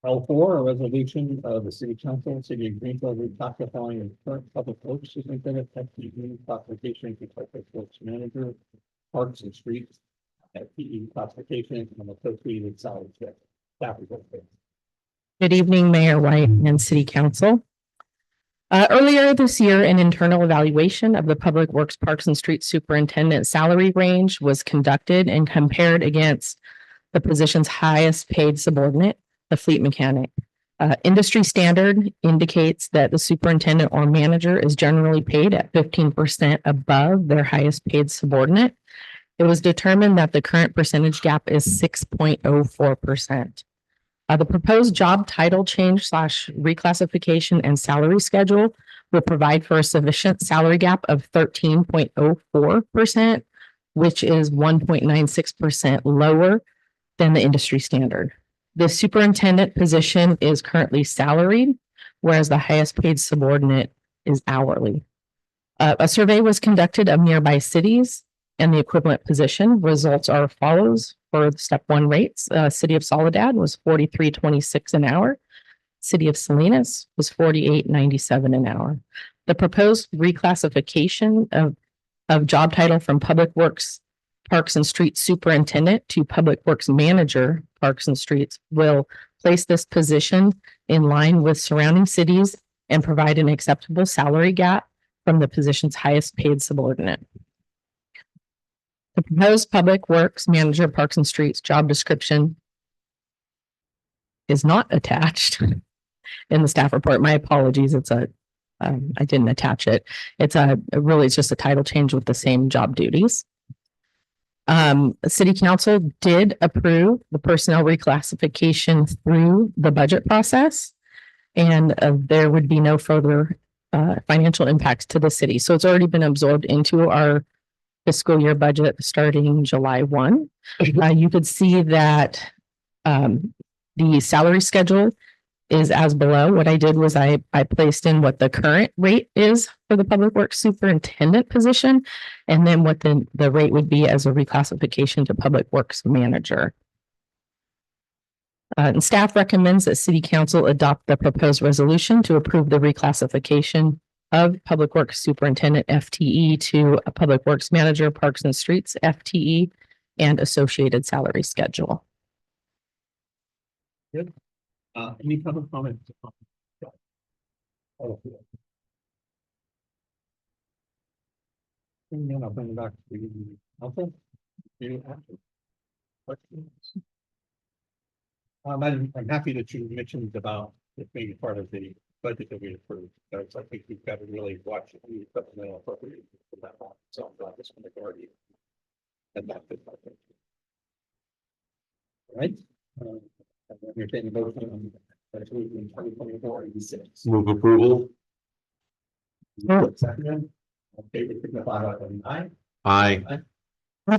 L4, a resolution of the city council, city of Greenfield, reclassifying the current public works superintendent, FTE classification to public works manager, parks and streets, FTE classification and associated salary check. Staff report. Good evening, Mayor White and City Council. Earlier this year, an internal evaluation of the Public Works Parks and Streets Superintendent salary range was conducted and compared against the position's highest paid subordinate, the fleet mechanic. Industry standard indicates that the superintendent or manager is generally paid at 15% above their highest paid subordinate. It was determined that the current percentage gap is 6.04%. The proposed job title change / reclassification and salary schedule will provide for a sufficient salary gap of 13.04%, which is 1.96% lower than the industry standard. The superintendent position is currently salaried, whereas the highest paid subordinate is hourly. A survey was conducted of nearby cities and the equivalent position. Results are as follows. For the step 1 rates, City of Soledad was $43.26 an hour. City of Salinas was $48.97 an hour. The proposed reclassification of job title from Public Works Parks and Streets Superintendent to Public Works Manager Parks and Streets will place this position in line with surrounding cities and provide an acceptable salary gap from the position's highest paid subordinate. The proposed Public Works Manager Parks and Streets job description is not attached in the staff report. My apologies. I didn't attach it. It's just a title change with the same job duties. The City Council did approve the personnel reclassification through the budget process, and there would be no further financial impacts to the city. So it's already been absorbed into our fiscal year budget starting July 1. You could see that the salary schedule is as below. What I did was I placed in what the current rate is for the Public Works Superintendent position, and then what the rate would be as a reclassification to Public Works Manager. And staff recommends that City Council adopt the proposed resolution to approve the reclassification of Public Works Superintendent FTE to a Public Works Manager Parks and Streets FTE and associated salary schedule. Good. Any public comments? And then I'll bring it back to you. Okay. You action. Questions? I'm happy that you mentioned about it being part of the budget that we approved, because I think we've got to really watch it. We supplemental appropriate for that one. So I'm glad this one already. And that fits, I think. All right. You're taking a motion on resolution 2024-86. Move approval. Second. Okay, we signify by saying aye. Aye. Do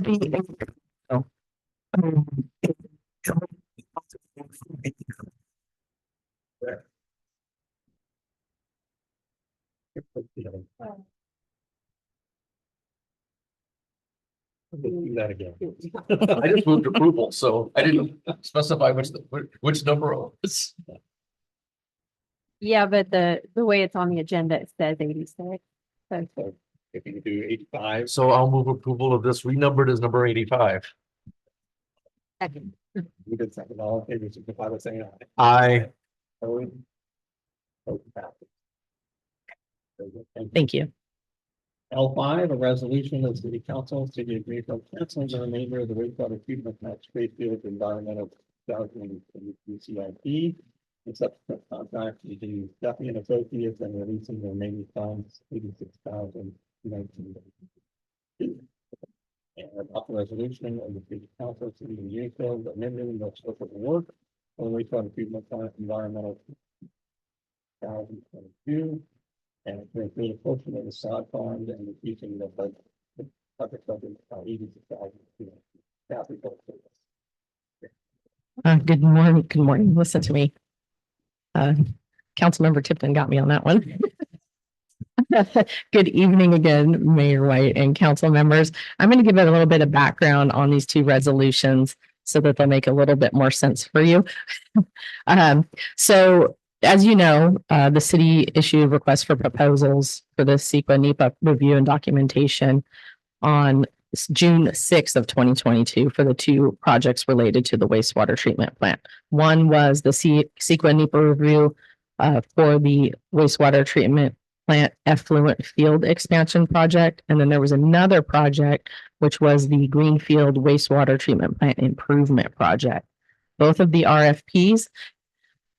that again. I just moved approval, so I didn't specify which number it was. Yeah, but the way it's on the agenda, it says 86. So If you do 85. So I'll move approval of this renumbered as number 85. second. We did second, all in favor, signify by saying aye. Aye. Opposed? Motion passes. Very good. Thank you. L5, a resolution of City Council, City of Greenfield, canceling the remainder of the wastewater treatment plant Sprayfield Environmental Development UCIP. And subsequent contract between Duffy and Associates and releasing the remaining funds, $86,019. And adopt a resolution of the City Council, City of Greenfield, amending the scope of work for the wastewater treatment plant environmental 2022. And to include a portion of the sod fund and increasing the budget. The project budget by $86,000. Staff report, please. Good morning. Good morning. Listen to me. Councilmember Tipton got me on that one. Good evening again, Mayor White and council members. I'm going to give it a little bit of background on these two resolutions so that they'll make a little bit more sense for you. So as you know, the city issued requests for proposals for the CEQA NEPA review and documentation on June 6th of 2022 for the two projects related to the wastewater treatment plant. One was the CEQA NEPA review for the wastewater treatment plant effluent field expansion project. And then there was another project, which was the Greenfield wastewater treatment plant improvement project. Both of the RFPs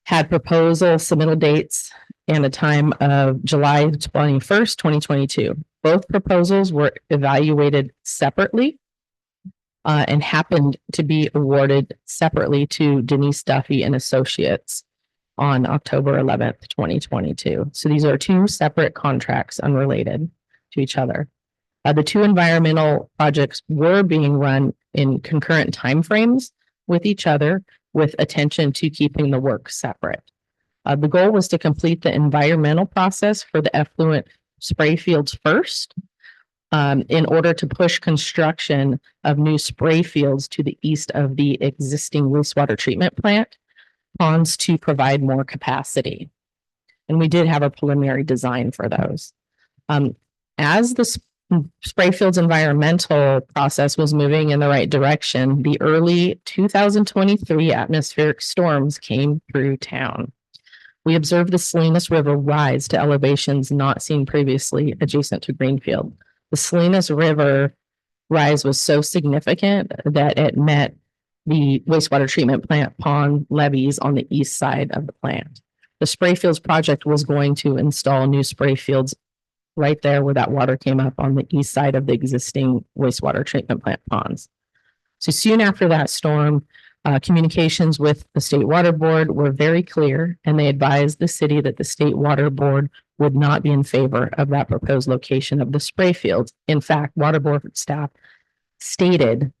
had proposal submittal dates and a time of July 21st, 2022. Both proposals were evaluated separately and happened to be awarded separately to Denise Duffy and Associates on October 11th, 2022. So these are two separate contracts unrelated to each other. The two environmental projects were being run in concurrent timeframes with each other, with attention to keeping the work separate. The goal was to complete the environmental process for the effluent spray fields first, in order to push construction of new spray fields to the east of the existing wastewater treatment plant ponds to provide more capacity. And we did have a preliminary design for those. As the spray fields environmental process was moving in the right direction, the early 2023 atmospheric storms came through town. We observed the Salinas River rise to elevations not seen previously adjacent to Greenfield. The Salinas River rise was so significant that it met the wastewater treatment plant pond levees on the east side of the plant. The spray fields project was going to install new spray fields right there where that water came up on the east side of the existing wastewater treatment plant ponds. So soon after that storm, communications with the State Water Board were very clear, and they advised the city that the State Water Board would not be in favor of that proposed location of the spray fields. In fact, Water Board staff stated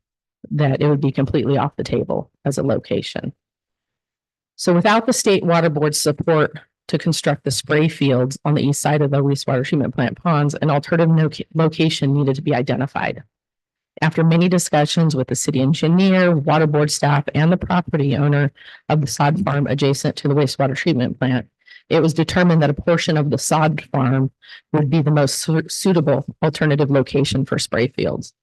that it would be completely off the table as a location. So without the State Water Board's support to construct the spray fields on the east side of the wastewater treatment plant ponds, an alternative location needed to be identified. After many discussions with the city engineer, water board staff, and the property owner of the sod farm adjacent to the wastewater treatment plant, it was determined that a portion of the sod farm would be the most suitable alternative location for spray fields.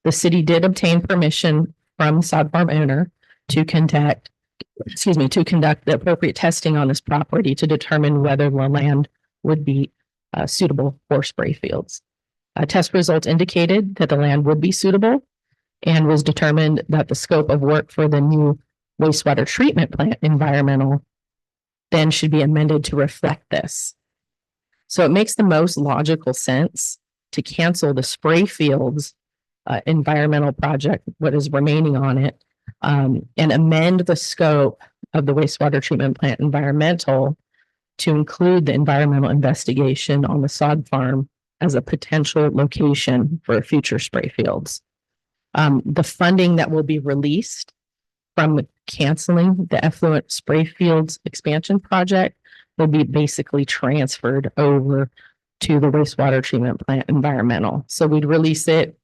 The city did obtain permission from the sod farm owner to conduct the appropriate testing on this property to determine whether the land would be suitable for spray fields. Test results indicated that the land would be suitable and was determined that the scope of work for the new wastewater treatment plant environmental then should be amended to reflect this. So it makes the most logical sense to cancel the spray fields environmental project, what is remaining on it, and amend the scope of the wastewater treatment plant environmental to include the environmental investigation on the sod farm as a potential location for future spray fields. The funding that will be released from canceling the effluent spray fields expansion project will be basically transferred over to the wastewater treatment plant environmental. So we'd release it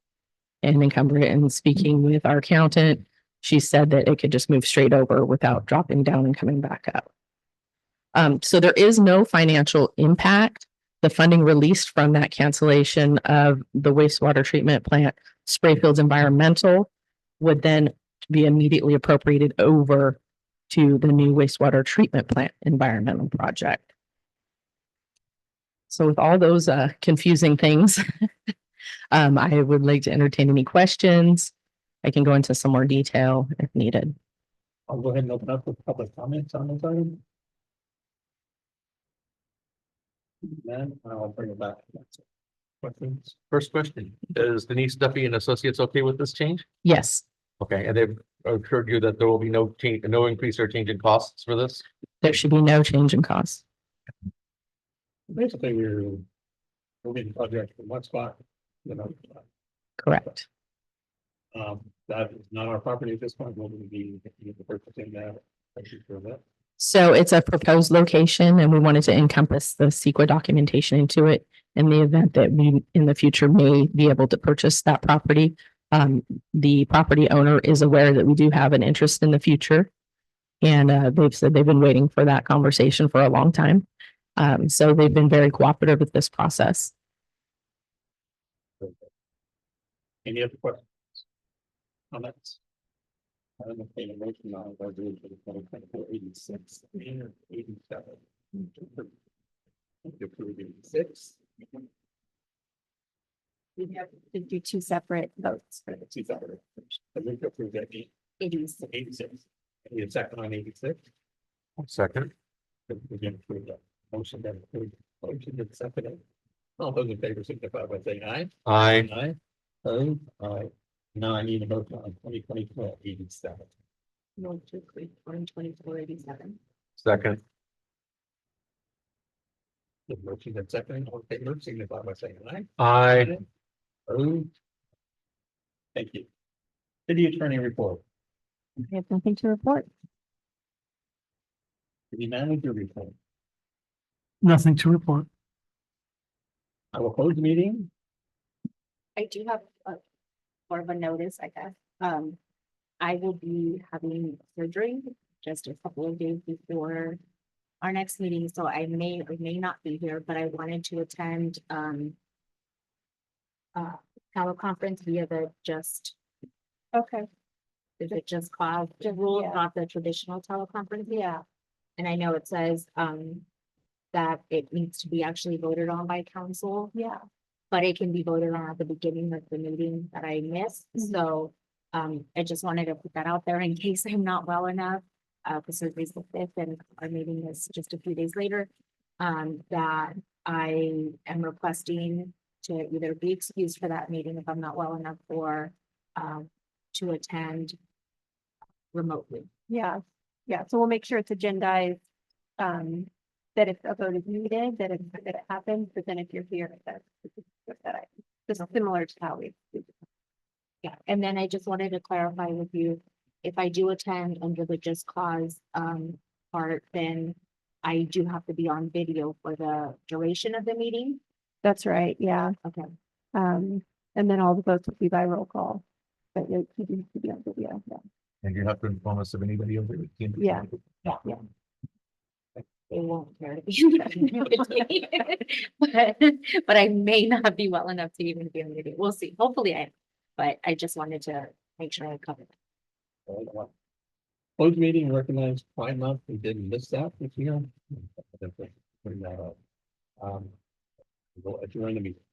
and encumber it. And speaking with our accountant, she said that it could just move straight over without dropping down and coming back up. So there is no financial impact. The funding released from that cancellation of the wastewater treatment plant spray fields environmental would then be immediately appropriated over to the new wastewater treatment plant environmental project. So with all those confusing things, I would like to entertain any questions. I can go into some more detail if needed. I'll go ahead and open up for public comments on this item. Then I'll bring it back. Questions? First question, is Denise Duffy and Associates okay with this change? Yes, Okay, and they've assured you that there will be no change, no increase or change in costs for this? there should be no change in costs. Basically, we're moving the project from one spot to another spot. Correct. That is not our property at this point. We'll be purchasing that. Thank you for that. So it's a proposed location and we wanted to encompass the CEQA documentation into it in the event that we in the future may be able to purchase that property. The property owner is aware that we do have an interest in the future. And they've said they've been waiting for that conversation for a long time. So they've been very cooperative with this process. Any other questions? Comments? I don't think a motion on resolution 2024-86 and 87. Approve 86. We have to do two separate votes for the Two separate. I move to approve that 86. 86. Need a second on 86. Second. We're going to approve that motion that approved. Motion that's seconded. All those in favor signify by saying aye. Aye. Aye. Opposed? Aye. Now I need a motion on 2024-87. Move to approve 2024-87. Second. The motion that's seconded, all in favor signify by saying aye. Aye. Opposed? Thank you. City Attorney report. I have nothing to report. City Manager report. Nothing to report. I will close the meeting. I do have more of a notice, I guess. I will be having surgery just a couple of days before our next meeting, so I may or may not be here, but I wanted to attend teleconference via the Just. Okay. Is it Just Cause rule, not the traditional teleconference? Yeah. And I know it says that it needs to be actually voted on by council. Yeah. But it can be voted on at the beginning of the meeting that I missed. So I just wanted to put that out there in case I'm not well enough. Because surgery's the 5th and our meeting is just a few days later. That I am requesting to either be excused for that meeting if I'm not well enough or to attend remotely. Yeah. Yeah. So we'll make sure it's agendized. That if a vote is needed, that it happens, but then if you're here, just similar to how we. Yeah, and then I just wanted to clarify with you, if I do attend under the Just Cause part, then I do have to be on video for the duration of the meeting. That's right. Yeah. Okay. And then all the votes will be by roll call. But you need to be on video. Yeah. And you have to inform us of anybody over the team. Yeah. Yeah. They won't care to be but I may not be well enough to even be on video. We'll see. Hopefully I am, but I just wanted to make sure I covered it. Closed meeting recognized Pride Month. We didn't miss that this year. Bring that up. We'll adjourn the meeting.